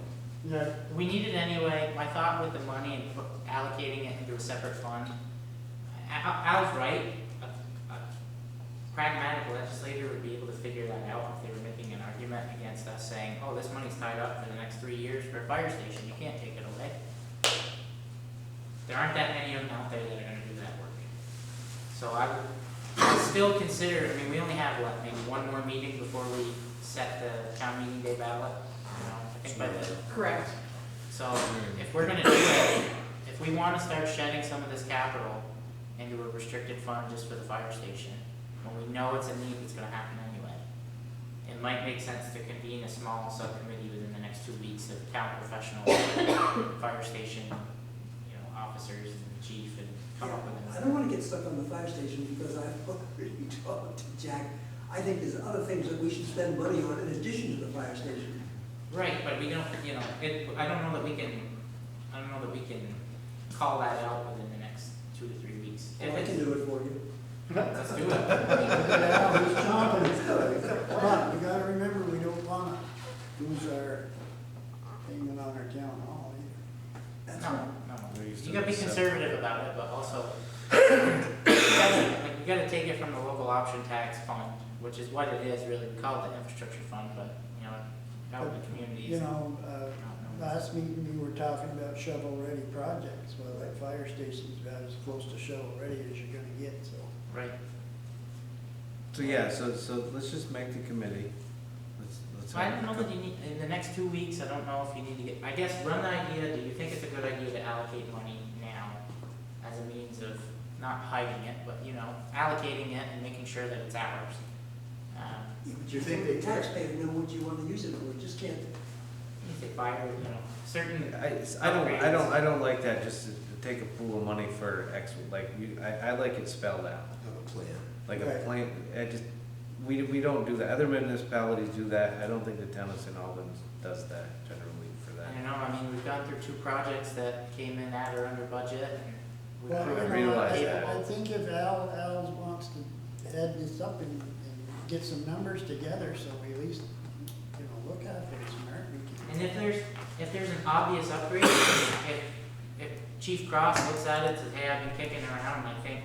Yeah. We need it anyway. My thought with the money and allocating it into a separate fund, Al's right. A pragmatic legislator would be able to figure that out if they were making an argument against us saying, oh, this money's tied up for the next 3 years for a fire station, you can't take it away. There aren't that many of them out there that are gonna do that work. So I would still consider, I mean, we only have, what, maybe 1 more meeting before we set the town meeting day ballot? You know, I think by the. Correct. So if we're gonna do it, if we wanna start shedding some of this capital into a restricted fund just for the fire station, when we know it's a need that's gonna happen anyway, it might make sense to convene a small subcommittee within the next 2 weeks of town professionals, fire station, you know, officers and the chief, and come up with I an. don't want to get stuck on the fire station because I've already talked to Jack. I think there's other things that we should spend money on in addition to the fire station. Right, but we don't, you know, I don't know that we can call that out within the next 2 to 3 weeks. Oh, I can do it for you. Let's do it. Yeah, he's chomping. But we gotta remember, we don't wanna lose our payment on our town hall either. That's No, right. no, We used you to gotta be accept- conservative about it, but also, you gotta take it from the local option tax fund, which is what it is really, we call it the infrastructure fund, but, you know, out in the communities. You know, last meeting, we were talking about shovel-ready projects. Well, that fire station's about as close to shovel-ready as you're gonna get, so. Right, So, yeah, so let's just make the committee. Let's so I have don't know a that you need, in the next 2 weeks, I don't know if you need to get, I guess, run the idea, do you think it's a good idea to allocate money now as a means of not hiding it, but, you know, allocating it and making sure that it's ours? But Do you think they- taxpayer know what you want to use it for? You just can't. You say fire, you know, certain. I don't like that, just to take a pool of money for X, like, I like it spelled out. Have a plan. like a Right. plain, we don't do that. Other municipalities do that. I don't think the town of St. Albans does that generally for that. I don't know, I mean, we've gone through 2 projects that came in at or under budget, and we Well, proved I realize I that. think if Al wants to head this up and get some numbers together, so we at least, look at it, if it's smart, we can. And if there's an obvious upgrade, if Chief Cross looks at it and says, hey, I've been kicking around, I think,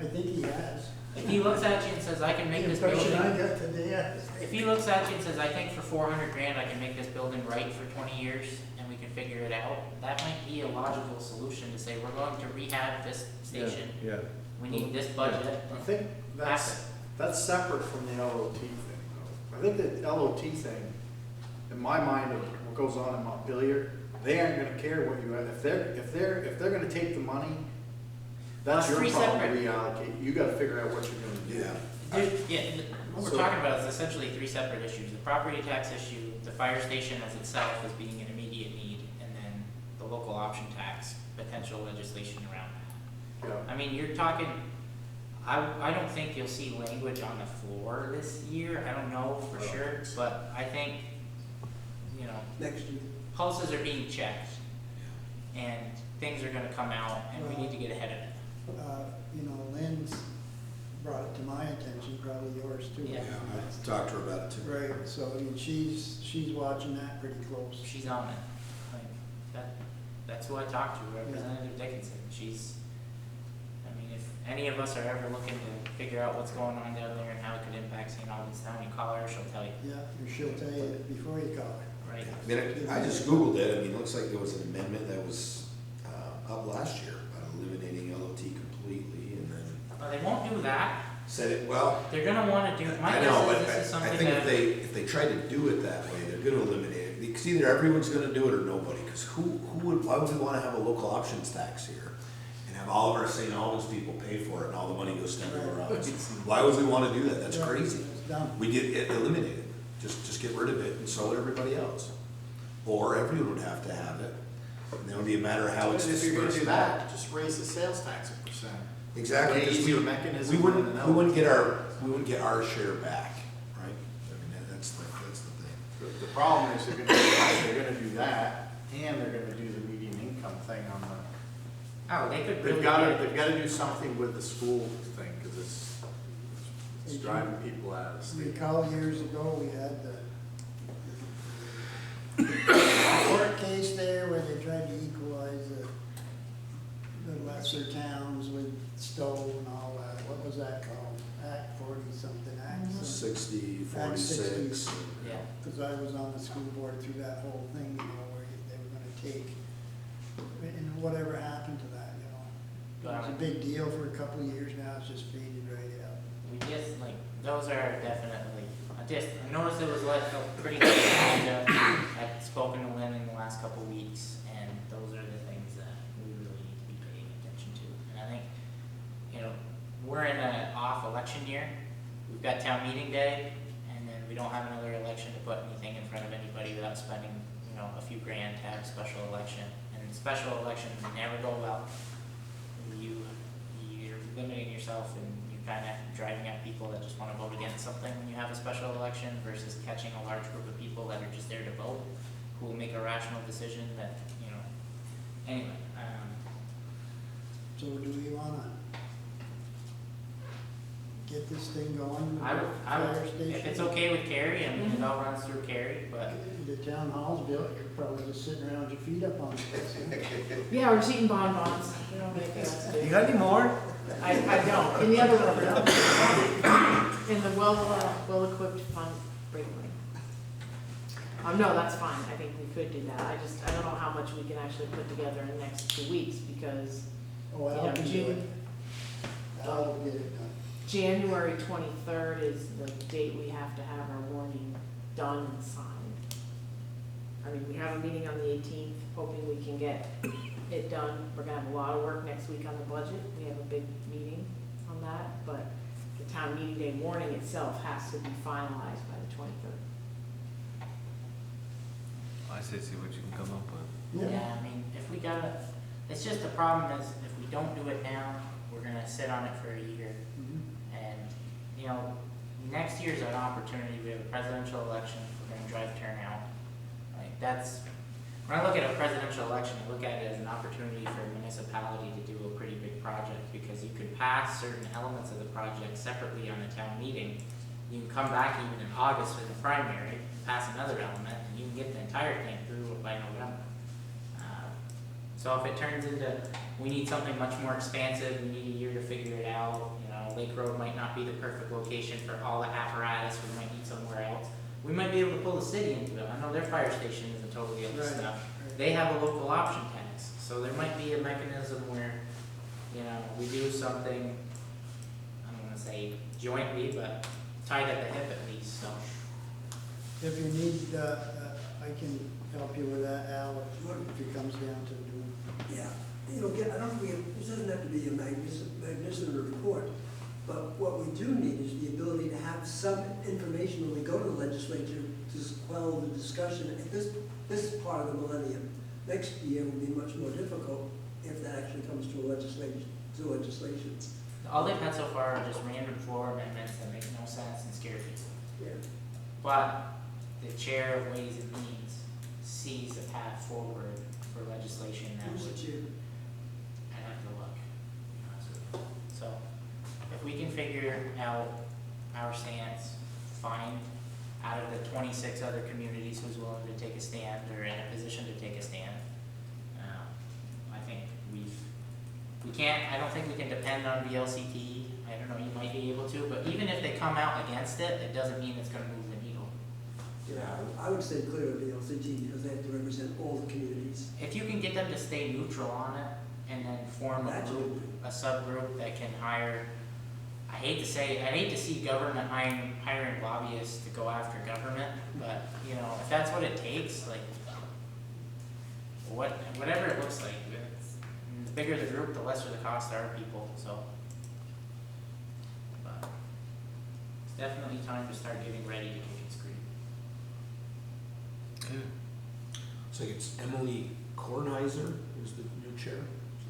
I think he has. if he looks at you and says, I can make The this impression I building, got today, yes. if he looks at you and says, I think for 400 grand, I can make this building right for 20 years, and we can figure it out, that might be a logical solution to say, we're going to rehab this station, Yeah, we need this budget. I think that's separate from the LOT thing, though. I think the LOT thing, in my mind, of what goes on in Montpelier, they aren't gonna care what you have, if they're gonna take the money, that's Well, your it's problem three to reallocate, you gotta figure out what you're gonna do. What we're So- talking about is essentially 3 separate issues. The property tax issue, the fire station as itself as being an immediate need, and then the local option tax, potential legislation around that. Yeah. I mean, you're talking, I don't think you'll see language on the floor this year, I don't know for sure, but I think, Next year. pulses are being checked, and things are gonna come out, and we need to get ahead of it. Lynn's brought it to my attention, probably yours too. Yeah. I talked to her about it too. Right, so, she's watching that pretty close. She's on it. Like, that's who I talked to, Representative Dickinson. If any of us are ever looking to figure out what's going on down there and how it could impact St. Albans Town, you call her, she'll tell you, Yeah, or she'll tell you before you call her. right? I mean, I just Googled it, it looks like there was an amendment that was up last year about eliminating LOT completely, and then Well, they won't do that. said it, well, They're gonna wanna do, my I know, guess but is this is I something think that. if they try to do it that way, they're gonna eliminate it, because either everyone's gonna do it or nobody, because why would we wanna have a local options tax here? And have all of our St. Albans people pay for it, and all the money goes to everywhere else? Why would we wanna do that? That's Right, crazy. It's done. We get it eliminated, just get rid of it, and so would everybody else. Or everyone would have to have it, and then it would be a matter of how it's If you're gonna dispersed. do that, just raise the sales tax a %. Exactly, Way because easier mechanism we than wouldn't an get our share back, right? I mean, that's the thing. The problem is they're gonna do that, and they're gonna do the median income thing on the, Oh, they could really they've get, gotta do something with the school thing, cause it's driving people out of state. Recall years ago, we had the court case there where they tried to equalize the lesser towns with Stowe and all that. What was that called? Act 40-something, Act something. 60, Act 60. 46. yeah. Because I was on the school board through that whole thing, where they were gonna take, and whatever happened to that, It was a big deal for a couple of years now, it's just faded right out. We just, those are definitely, I noticed it was a pretty good agenda. I've spoken to Lynn in the last couple of weeks, and those are the things that we really need to be paying attention to. And I think, we're in an off election year. We've got town meeting day, and then we don't have another election to put anything in front of anybody without spending, a few grand to have a special election. And special elections never go well. You're limiting yourself, and you're kind of driving at people that just want to vote against something when you have a special election versus catching a large group of people that are just there to vote, who will make a rational decision that, anyway. So do we wanna get this thing going? with I the would, fire if station? it's okay with Carrie, I mean, it all runs through Carrie, but The town hall's built, you're probably just sitting around with your feet up on it. Yeah, we're just eating bonbons, we don't have anything else to do. You got any more? I don't, in the other room, in the well-equipped fun break room. No, that's fine, I think we could do that, I don't know how much we can actually put together in the next 2 weeks, because Oh, Al can do it. Al will get it done. January 23rd is the date we have to have our warning done and signed. I mean, we have a meeting on the 18th, hoping we can get it done. We're gonna have a lot of work next week on the budget. We have a big meeting on that, but the town meeting day warning itself has to be finalized by the 23rd. I say see what you can come up with. yeah, I mean, if we gotta, the problem is, if we don't do it now, we're gonna sit on it for a year. Mhm. And you know, next year's an opportunity, we have a presidential election, we're gonna drive turnout. Like, that's, when I look at a presidential election, I look at it as an opportunity for a municipality to do a pretty big project, because you could pass certain elements of the project separately on a town meeting. You can come back even in August for the primary, pass another element, and you can get the entire thing through by November. So if it turns into, we need something much more expansive, we need a year to figure it out, you know, Lake Road might not be the perfect location for all the apparatus, we might need somewhere else. We might be able to pull the city into it. I know their fire station isn't totally other Right, stuff. right. They have a local option tax, so there might be a mechanism where, you know, we do something, I don't wanna say jointly, but tied at the hip at least, so. If you need, I can help you with that, Al, if it comes down to doing. Yeah, you know, I don't think, this doesn't have to be a magnificent report, but what we do need is the ability to have some information when we go to the legislature to quell the discussion at this part of the millennium. Next year will be much more difficult if that actually comes to legislation. All they've had so far are just random floor amendments that make no sense and scare people. Yeah. But the chair of Ways and Means sees a path forward for legislation that Who's would, the chair? I'd have to look, to be honest with you. So, if we can figure out our stance, find out of the 26 other communities who's willing to take a stand or in a position to take a stand, I think I don't think we can depend on VLCT. I don't know, you might be able to, but even if they come out against it, it doesn't mean it's gonna move the needle. Yeah, I would stay clear of the LCT because they have to represent all the communities. If you can get them to stay neutral on it and then form a group, a subgroup that can hire, I hate to see government hiring lobbyists to go after government, but, you know, if that's what it takes, like, whatever it looks like, the bigger the group, the lesser the cost to our people, so. But it's definitely time to start getting ready to kick and scream. Okay. So it's Emily Kornheiser, who's the new chair,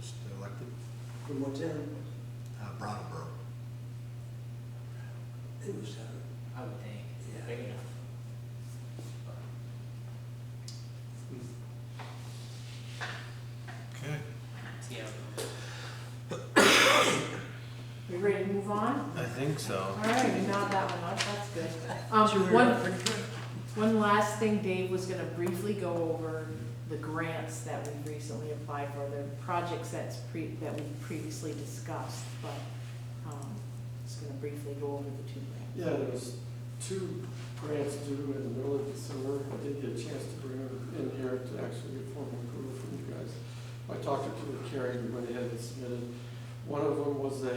just elected, From what town? Brattleboro. It was, I would think, Yeah. big enough. Okay. Yeah. We ready to move on? I think so. All right, we knocked that one off, that's good. Sure, One, pretty good. one last thing, Dave was gonna briefly go over the grants that we've recently applied for, the projects that we previously discussed, but, just gonna briefly go over the two grants. Yeah, there was 2 grants due in the middle of December. I did get a chance to bring them in here to actually get formal approval from you guys. I talked to Carrie, we went ahead and submitted. One of them was a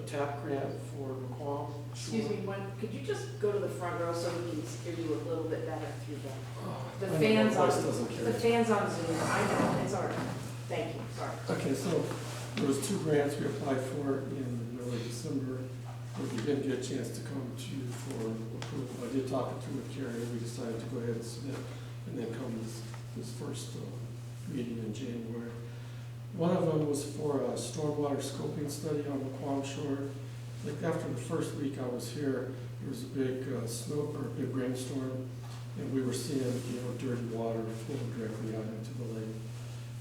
TAP grant for McQuam. Excuse me, could you just go to the front row so we can hear you a little bit better through the fans on, the fans on Zoom, I know, it's all right. Thank you, sorry. Okay, so there was 2 grants we applied for in early December. We didn't get a chance to come to you for approval. I did talk it through with Carrie, and we decided to go ahead and submit, and then come this first meeting in January. One of them was for a stormwater scoping study on McQuam Shore. Like after the first week I was here, there was a big big rainstorm, and we were seeing, dirty water flowing directly out into the lake.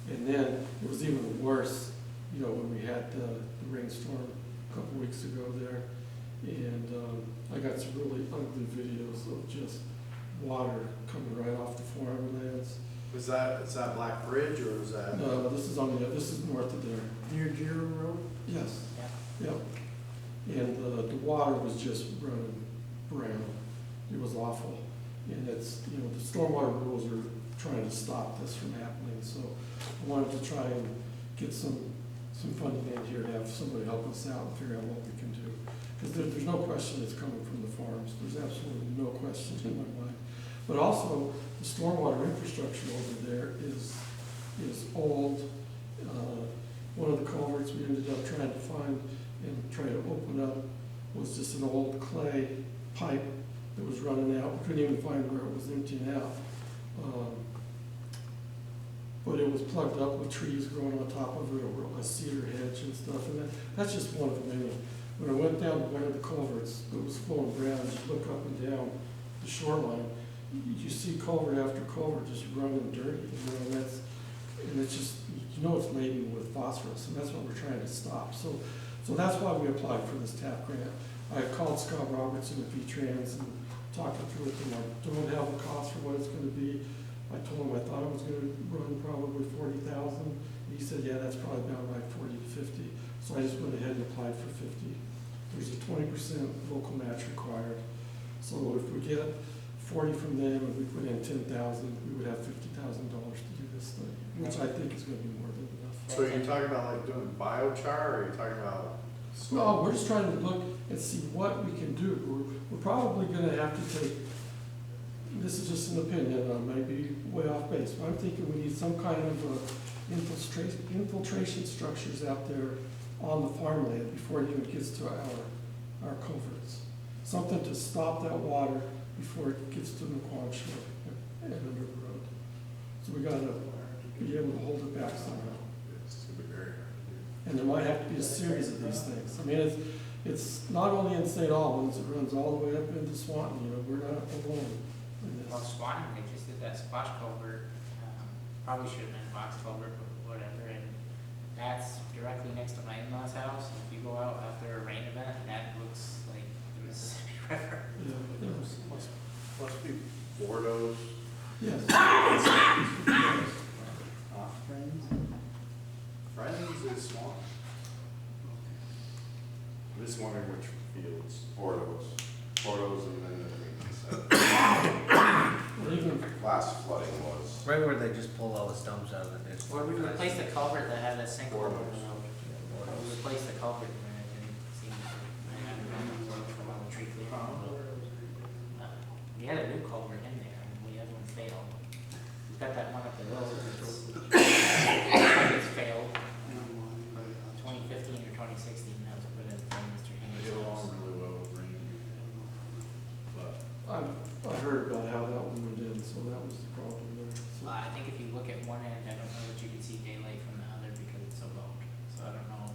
And then it was even worse, when we had the rainstorm a couple weeks ago there. And I got some really ugly videos of just water coming right off the farmlands. Is that Black Bridge or is that? No, this is north of there. Near Giro Road? Yes. Yeah. Yep. And the water was just running brown. It was awful. And it's, the stormwater rules are trying to stop this from happening. So I wanted to try and get some funding in here to have somebody help us out and figure out what we can do. Because there's no question it's coming from the farms. There's absolutely no question in my mind. But also, the stormwater infrastructure over there is old. One of the culverts we ended up trying to find and try to open up was just an old clay pipe that was running out. We couldn't even find where it was emptying out. But it was plugged up with trees growing on top of it, or a cedar hedge and stuff. And that's just one of many when I went down to one of the culverts that was flowing brown, as you look up and down the shoreline, you see culvert after culvert just running dirty, you know, and it's just, you know, it's laden with phosphorus, and that's what we're trying to stop. So that's why we applied for this TAP grant. I called Scott Robertson at V-Trans and talked him through it, and I don't have a cost for what it's gonna be. I told him I thought it was gonna run probably 40,000. He said, yeah, that's probably about right, 40 to 50. So I just went ahead and applied for 50. There's a 20% local match required. So if we get 40 from them and we put in 10,000, we would have $50,000 to do this study, which I think is gonna be more than enough. So you're talking about like doing biochar, or you're talking about? No, we're just trying to look and see what we can do. We're probably gonna have to take, this is just an opinion, I might be way off base, but I'm thinking we need some kind of infiltration structures out there on the farmland before it even gets to our culverts. Something to stop that water before it gets to the Quan Shore and under the road. So we gotta be able to hold it back somehow. And there might have to be a series of these things. I mean, it's not only in St. Albans, it runs all the way up into Swanton, you know, we're not alone in Well, this. Swanton, they just did that splash culvert, probably should have been box culvert, but whatever, and that's directly next to my in-laws' house, and if you go out after a rain event, that looks like the Mississippi River. Yeah, yeah. Must be Bordeaux's. Yes. Friends is Swan. I'm just wondering which fields. Bordeaux's and then Or even, last flooding was. Right where they just pull all the stumps out of the ditch. Or we replaced the culvert that had a sinkhole in the road. We replaced the culvert and it didn't seem to, I don't remember from all the tree clearing. We had a new culvert in there and we had one fail. We've got that one up the road, it's failed. 2015 or 2016, that was put in from Mr. They Henry's get along house. really well with rain. But I heard about how that one went in, so that was the problem there. So- I think if you look at one end, I don't know that you can see daylight from the other because it's so low. So I don't know.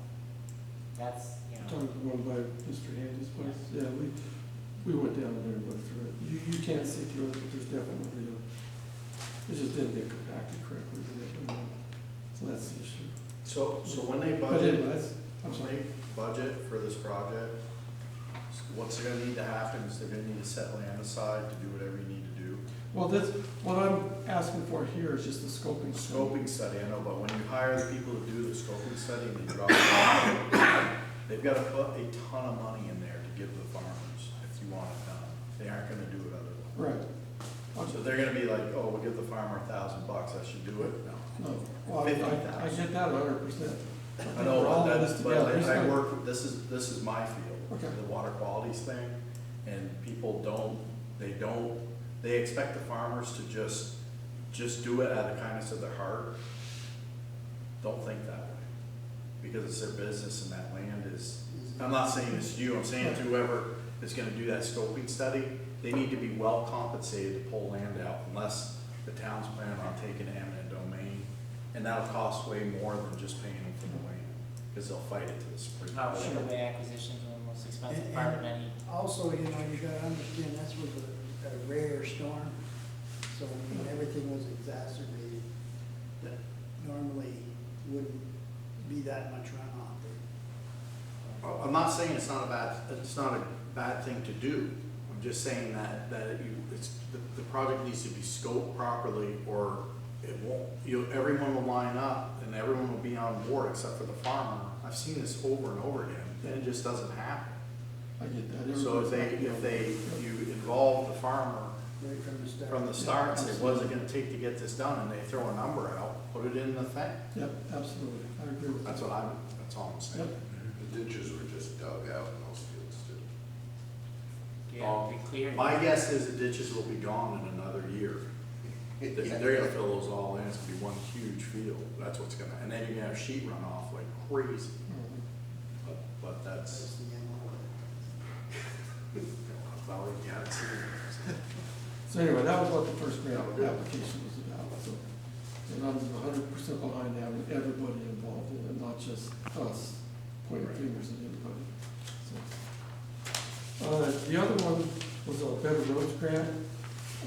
That's, you know. Talking to the one by Mr. Handy's place, yeah, we went down there and looked through it. You can't see through it, but there's definitely it just didn't get compacted correctly, did it? So that's the issue. So when they But budget, anyway, I'm when sorry. they budget for this project, what's gonna need to happen is they're gonna need to set land aside to do whatever you need to do. Well, what I'm asking for here is just a scoping study. Scoping study, I know, but when you hire the people to do the scoping study and they drop it, they've gotta put a ton of money in there to give the farmers if you want it done. They aren't gonna do it otherwise. Right. So they're gonna be like, oh, we'll give the farmer $1,000, I should do it? No. No, well, I get that 100%. I know, We're all but in that's, this but together. It's I not- work, this is my field, Okay. the water qualities thing, and people they expect the farmers to just do it out of the kindness of their heart. Don't think that way, because it's their business and that land is, I'm not saying it's you, I'm saying to whoever is gonna do that scoping study, they need to be well compensated to pull land out unless the town's planning on taking eminent domain, and that'll cost way more than just paying them for the land, because they'll fight it to the Supreme Oh, Court. sure, the acquisitions are the most expensive part of any. Also, you know, you gotta understand, that's was a rare storm, so I mean, everything was exacerbated. That normally wouldn't be that much runoff. I'm not saying it's not a bad thing to do. I'm just saying that the project needs to be scoped properly, or it won't, everyone will line up and everyone will be on board except for the farmer. I've seen this over and over again, and it just doesn't happen. I get that. So you involve the farmer Right from the start. from the start and say, what is it gonna take to get this done, and they throw a number out, put it in the thing. Yep, absolutely, I agree with that. That's all I'm saying. Yep. The ditches were just dug out in those fields too. Yeah, be clear. My guess is the ditches will be gone in another year. They're gonna fill those all in, it's gonna be one huge field, that's what's gonna, and then you're gonna have sheet runoff like crazy, Mhm. but that's, That's the end of it. that's all you gotta see. So anyway, that was what the first grant application was about, so. And I'm 100% behind having everybody involved in it, not just us pointing fingers at anybody. So The other one was a Better Roads grant.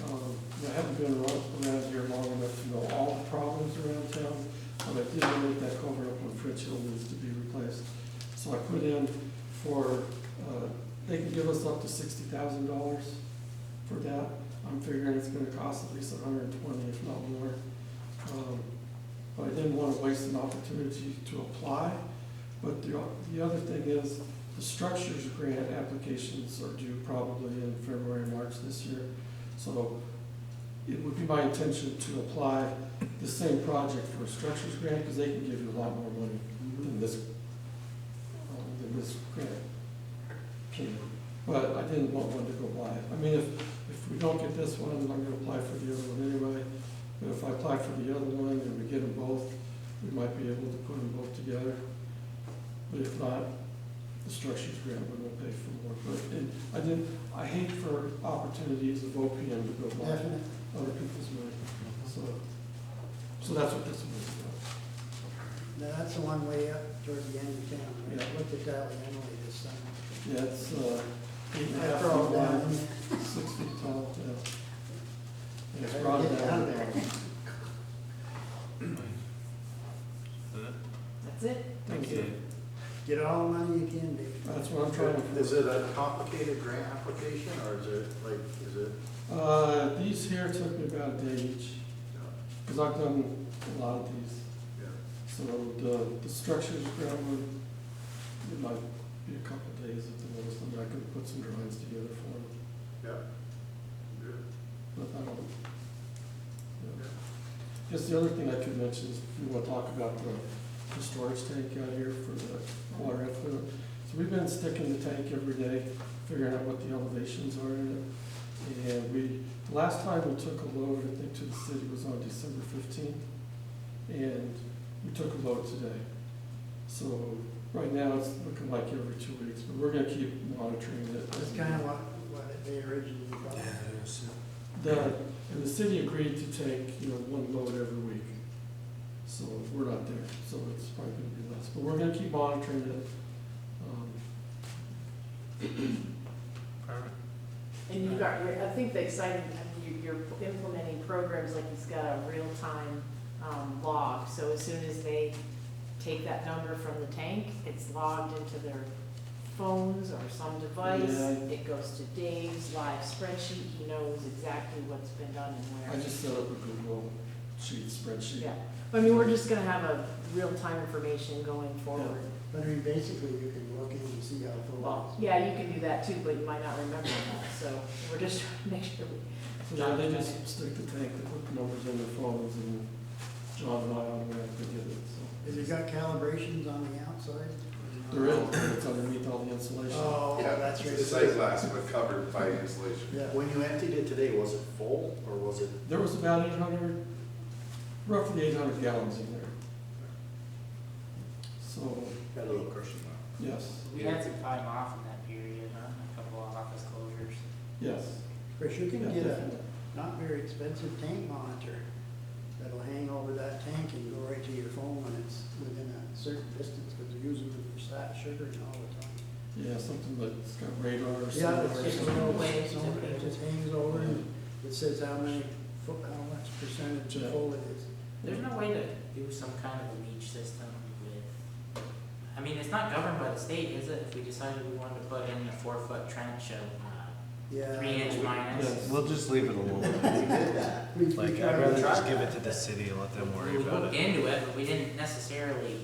I haven't been around here long enough to know all the problems around town, but I did know that that culvert up on Fritz Hill needs to be replaced. So I put in for, they can give us up to $60,000 for that. I'm figuring it's gonna cost at least 120, if not more. But I didn't want to waste an opportunity to apply. But the other thing is, the structures grant applications are due probably in February, March this year. So it would be my intention to apply the same project for a structures grant, because they can give you a lot more money than this grant can. But I didn't want one to go by. I mean, if we don't get this one, I'm gonna apply for the other one anyway. But if I apply for the other one and we get them both, we might be able to put them both together. But if not, the structures grant will pay for more. But I hate for opportunities of OPM to go by other people's money. So that's what this one is about. Now, that's the one way up toward the end of town, right? Yeah. I looked at that with Emily this summer. Yeah, it's 8.5 After all feet down wide, in there. 6 feet tall, yeah. And it's Better brought get down down there. That's it. Thank you. Get all the money you can, Dave. That's what I'm trying to. Is it a complicated grant application, or is it like, is it? These here took me about a day each, because I've done a lot of these. Yeah. So the structures grant one, it might be a couple of days at the most. I mean, I could put some drawings together for them, Yeah. Good. but I don't. Yeah. Guess the other thing I could mention is, if you want to talk about the storage tank out here for the water effluent. So we've been sticking the tank every day, figuring out what the elevations are in it. And the last time we took a load, I think, to the city was on December 15th. And we took a load today. So right now it's looking like every 2 weeks, but we're gonna keep monitoring it. That's kind of what they originally thought. And the city agreed to take, one load every week. So we're not there, so it's probably gonna be less, but we're gonna keep monitoring it. And you've got, I think the exciting, you're implementing programs like he's got a real-time log. So as soon as they take that number from the tank, it's logged into their phones or some device. Yeah. It goes to Dave's live spreadsheet. He knows exactly what's been done and I where. just set up a Google sheet spreadsheet. Yeah, I mean, we're just gonna have a real-time information going forward. But I mean, basically, you can look in and see how full Well, it is. yeah, you can do that too, but you might not remember that, so we're just trying to make sure we. So yeah, they just stick the tank, they put the numbers in their phones, and John and I automatically get it, so. Has it got calibrations on the outside? There is, it's underneath all the insulation. Oh, Yeah, that's right. it's sight glass, but covered by insulation. Yeah. When you emptied it today, was it full, or was it? There was about 800, roughly 800 gallons in there. So, Got a little cushion now. yes, We had some time off in that period, huh? A couple of office closures. yes. Chris, you Yeah, can get a definitely. not very expensive tank monitor that'll hang over that tank and go right to your phone when it's within a certain distance, because they're using it for sugaring all the time. Yeah, something that's got radar or Yeah, something. it's or just a something. little way way, to- it just hangs over and it says how much percentage Yeah. of full it is. There's no way to do some kind of a leach system with, I mean, it's not governed by the state, is it? If we decided we wanted to put in a 4-foot trench of Yeah. 3-inch minus. Yes. We'll just leave it alone. Like, I'd rather just give it to the city and let them worry We about looked it. into it, but we didn't necessarily.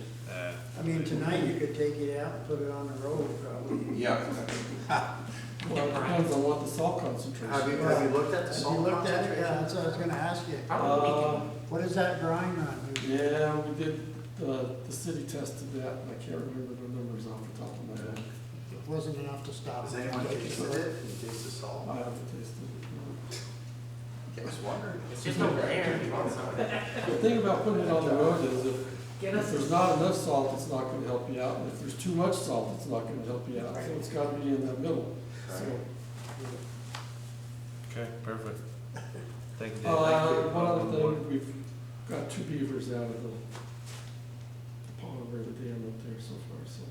I mean, tonight you could take it out and put it on the road probably. Yeah. Well, it depends on what the salt concentration Have you is. looked at the Have you salt looked at it? concentration? Yeah, that's what I was gonna ask you. Probably we Uh, can, What is that grind on? Yeah, we did, the city tested that, and I can't remember the numbers off the top of my head. It wasn't enough to stop. Has anyone tasted it? Can you taste the salt? I haven't tasted it. I was wondering. it's just over there if you want some. The thing about putting it on the road is Get if us, there's not enough salt, it's not gonna help you out, and if there's too much salt, it's not gonna help you out, so it's gotta be in the middle, so. Okay, perfect. Thank you, Dave. Thank you. One other thing, we've got 2 beavers out of the pond river dam up there so far, so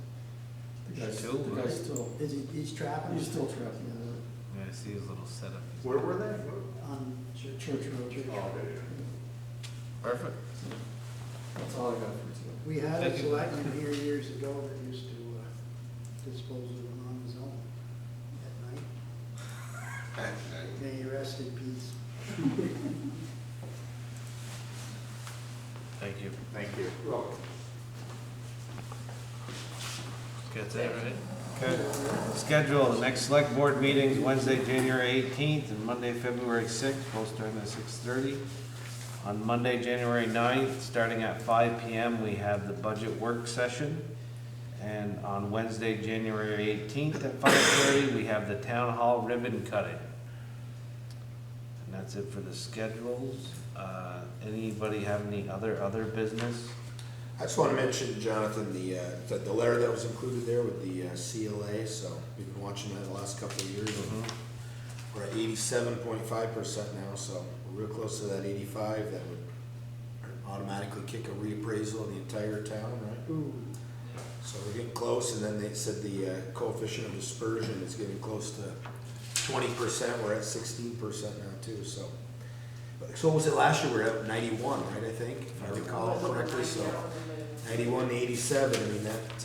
The guy's Two, the guy's still, He's trapping? he's still trapping. Yeah, I see his little setup. Where were they? On Church Road. Oh, okay. Perfect. That's all I got for today. We had a Thank you. selectman here years ago that used to dispose of them on his own at night. May he rest in peace. Thank you. Thank you. Well, That's it, right? Okay. Schedule, the next select board meetings, Wednesday, January 18th, and Monday, February 6th, both starting at 6:30. On Monday, January 9th, starting at 5 PM, we have the budget work session. And on Wednesday, January 18th at 5:30, we have the town hall ribbon cutting. And that's it for the schedules. Anybody have any other business? I just want to mention, Jonathan, the letter that was included there with the CLA, so we've been watching that the last couple of years. Mhm. We're at 87.5% now, so we're real close to that 85. That would automatically kick a reappraisal of the entire town, right? Ooh, So we're getting close, and then they said the coefficient of dispersion is getting close to 20%. We're at 16% now too, so. So what was it last year? We were at 91, right, I think, if I recall correctly, so 91 to 87, I mean, that,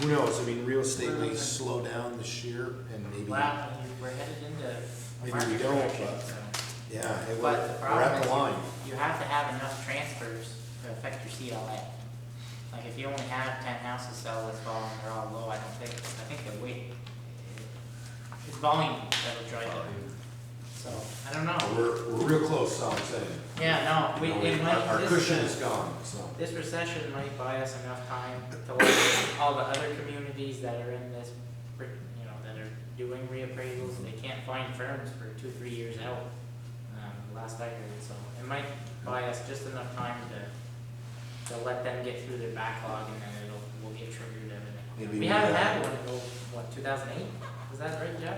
who knows, I mean, real estate may slow down this year, and maybe, Well, we're headed into a Maybe we market don't, correction, but- so. yeah, hey, But the we're at problem the is line. you have to have enough transfers to affect your CLA. Like if you only have 10 houses sell this fall and they're all low, I think the weight, it's volume that will drive it. So, I don't know. We're real close, so I'm saying. Yeah, no, You know, our cushion is gone, so. This recession might buy us enough time to look at all the other communities that are in this, that are doing reappraisals. They can't find firms for 2-3 years out, last I heard, so it might buy us just enough time to let them get through their backlog, and then we'll get triggered everything. Maybe We haven't had one until, 2008? Is that right, Jeff?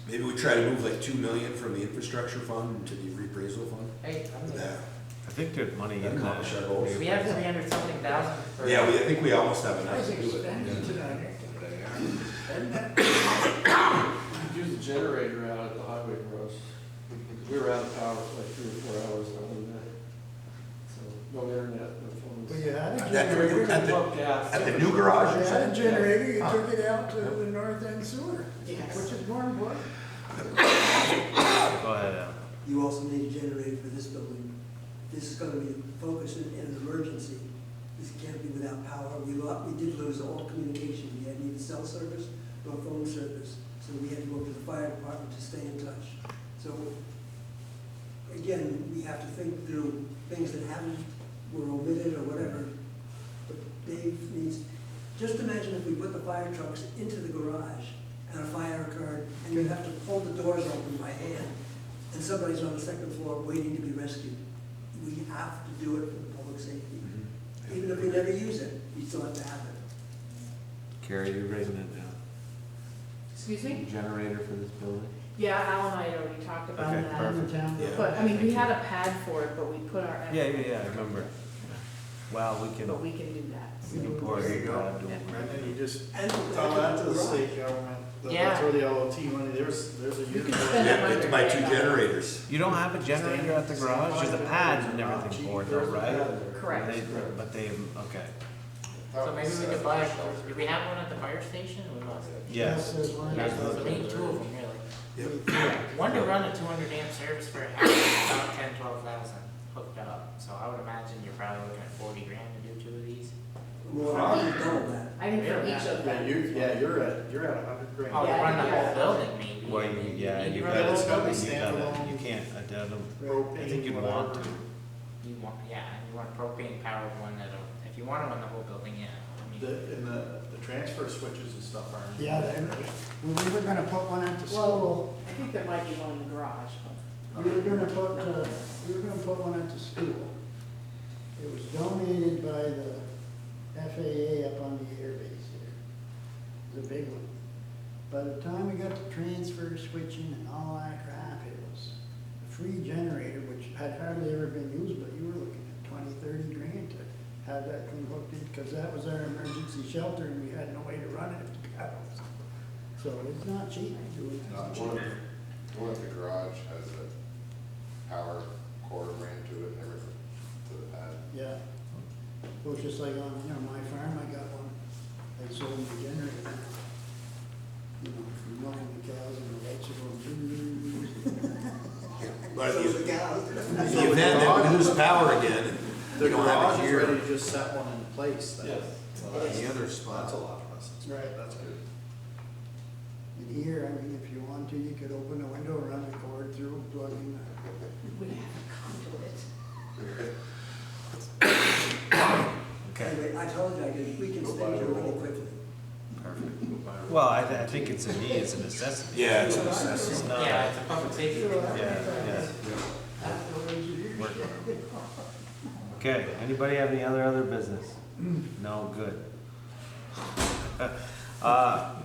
Maybe we try to move like 2 million from the infrastructure fund to the reappraisal fund. Hey, I'm Would that I think there's money in accomplish our goals? we have 300 something thousand for. Yeah, I think we almost have enough nice to do it. expense tonight. use the generator out at the highway garage. We were out of power for like 3 or 4 hours the other day. So, no internet, no phones. Well, you had a At generator. At the new garage, You you had a said? generator, you Huh. took it out to the north end sewer, Yes. which is more important. Go ahead, Al. You also need a generator for this building. This is gonna be focused in an emergency. This can't be without power. We did lose all communication. We had neither cell service nor phone service. So we had to go to the fire department to stay in touch. So again, we have to think through things that were omitted or whatever. But Dave needs, just imagine if we put the fire trucks into the garage and a fire occurred, and you have to pull the doors open by hand, and somebody's on the second floor waiting to be rescued. We have to do it for the public safety. Even if we never use it, we still have to have it. Carrie, you're raising it down. Excuse me? Generator for this building? Yeah, Al and I had already talked about Okay, that. perfect. Yeah. But, I mean, we had a pad for it, but we put our. Yeah, I remember. Well, we can But we can do that. we can pour There you it go. out. Brendan, you just And tell that to the state government. Yeah. That's where the LOT money, there's a You year. can spend Yeah, it it's my 2 generators. You don't have a generator at the garage? There's a pad and everything for it though, right? Correct. But they, okay. So maybe we could buy, do we have one at the fire station? We must. Yes. There's one. Yeah, so we need 2 of them, really. Yep. One to run a 200 amp service for a house is about 10-12,000 hooked up. So I would imagine you're probably looking at 40 grand to do 2 of these. More often double that. I think for Really? each of them. You're at 100 grand. Oh, to Yeah, run the yeah. whole building maybe. Well, I mean, yeah, need to you run the gotta, whole building. you can't, I don't, Propane, I think you'd want to. You want, yeah, and you want a propane powered one that'll, if you want to run the whole building, yeah. I mean, The transfer switches and stuff aren't. Yeah, we were gonna put one at the school. Well, I think there might be one in the garage, but. We were gonna put one at the school. It was donated by the FAA up on the air base there. It was a big one. By the time we got the transfer switching and all that crap, it was a free generator, which had hardly ever been used, but you were looking at 20, 30 grand to have that thing hooked in, because that was our emergency shelter and we had no way to run it if the paddles. So it's not cheap doing it. The one at the garage has a power cord ran to it and everything, to the pad. Yeah. It was just like on, my farm, I got one. They sold me a generator. For milking the cows and the lights are going. But So if the cows. in the event that we lose power again, The we don't have garage it is here. ready to just set one in place then. Yes. So In that's- the other spot. That's a lot less, Right. that's good. And here, if you want to, you could open the window, run the cord through, plug in. We have a conduit. Okay, Anyway, I told you, we can spend it really quickly. perfect. Well, I think it's a need, it's a necessity. Yeah, it's a It's necessity. not, Yeah, it's a public safety. yeah. Okay, anybody have any other business? No, good.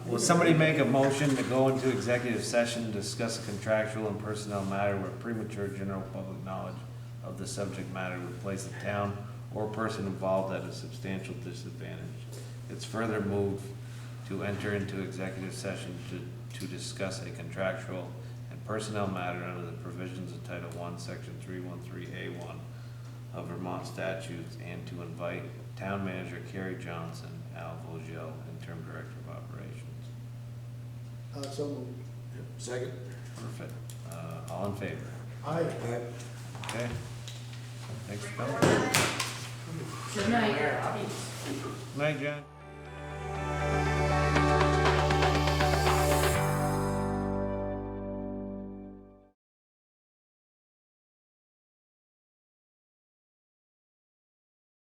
Will somebody make a motion to go into executive session, discuss a contractual and personnel matter where premature general public knowledge of the subject matter would place the town or person involved at a substantial disadvantage? It's further moved to enter into executive session to discuss a contractual and personnel matter under the provisions of Title I, Section 313A1 of Vermont statutes, and to invite Town Manager Kerry Johnson, Al Vogel, Interim Director of Operations. So moved. Second? Perfect. All in favor? Aye. Okay. Thanks for coming. Good night. Where, I'll be Night, John.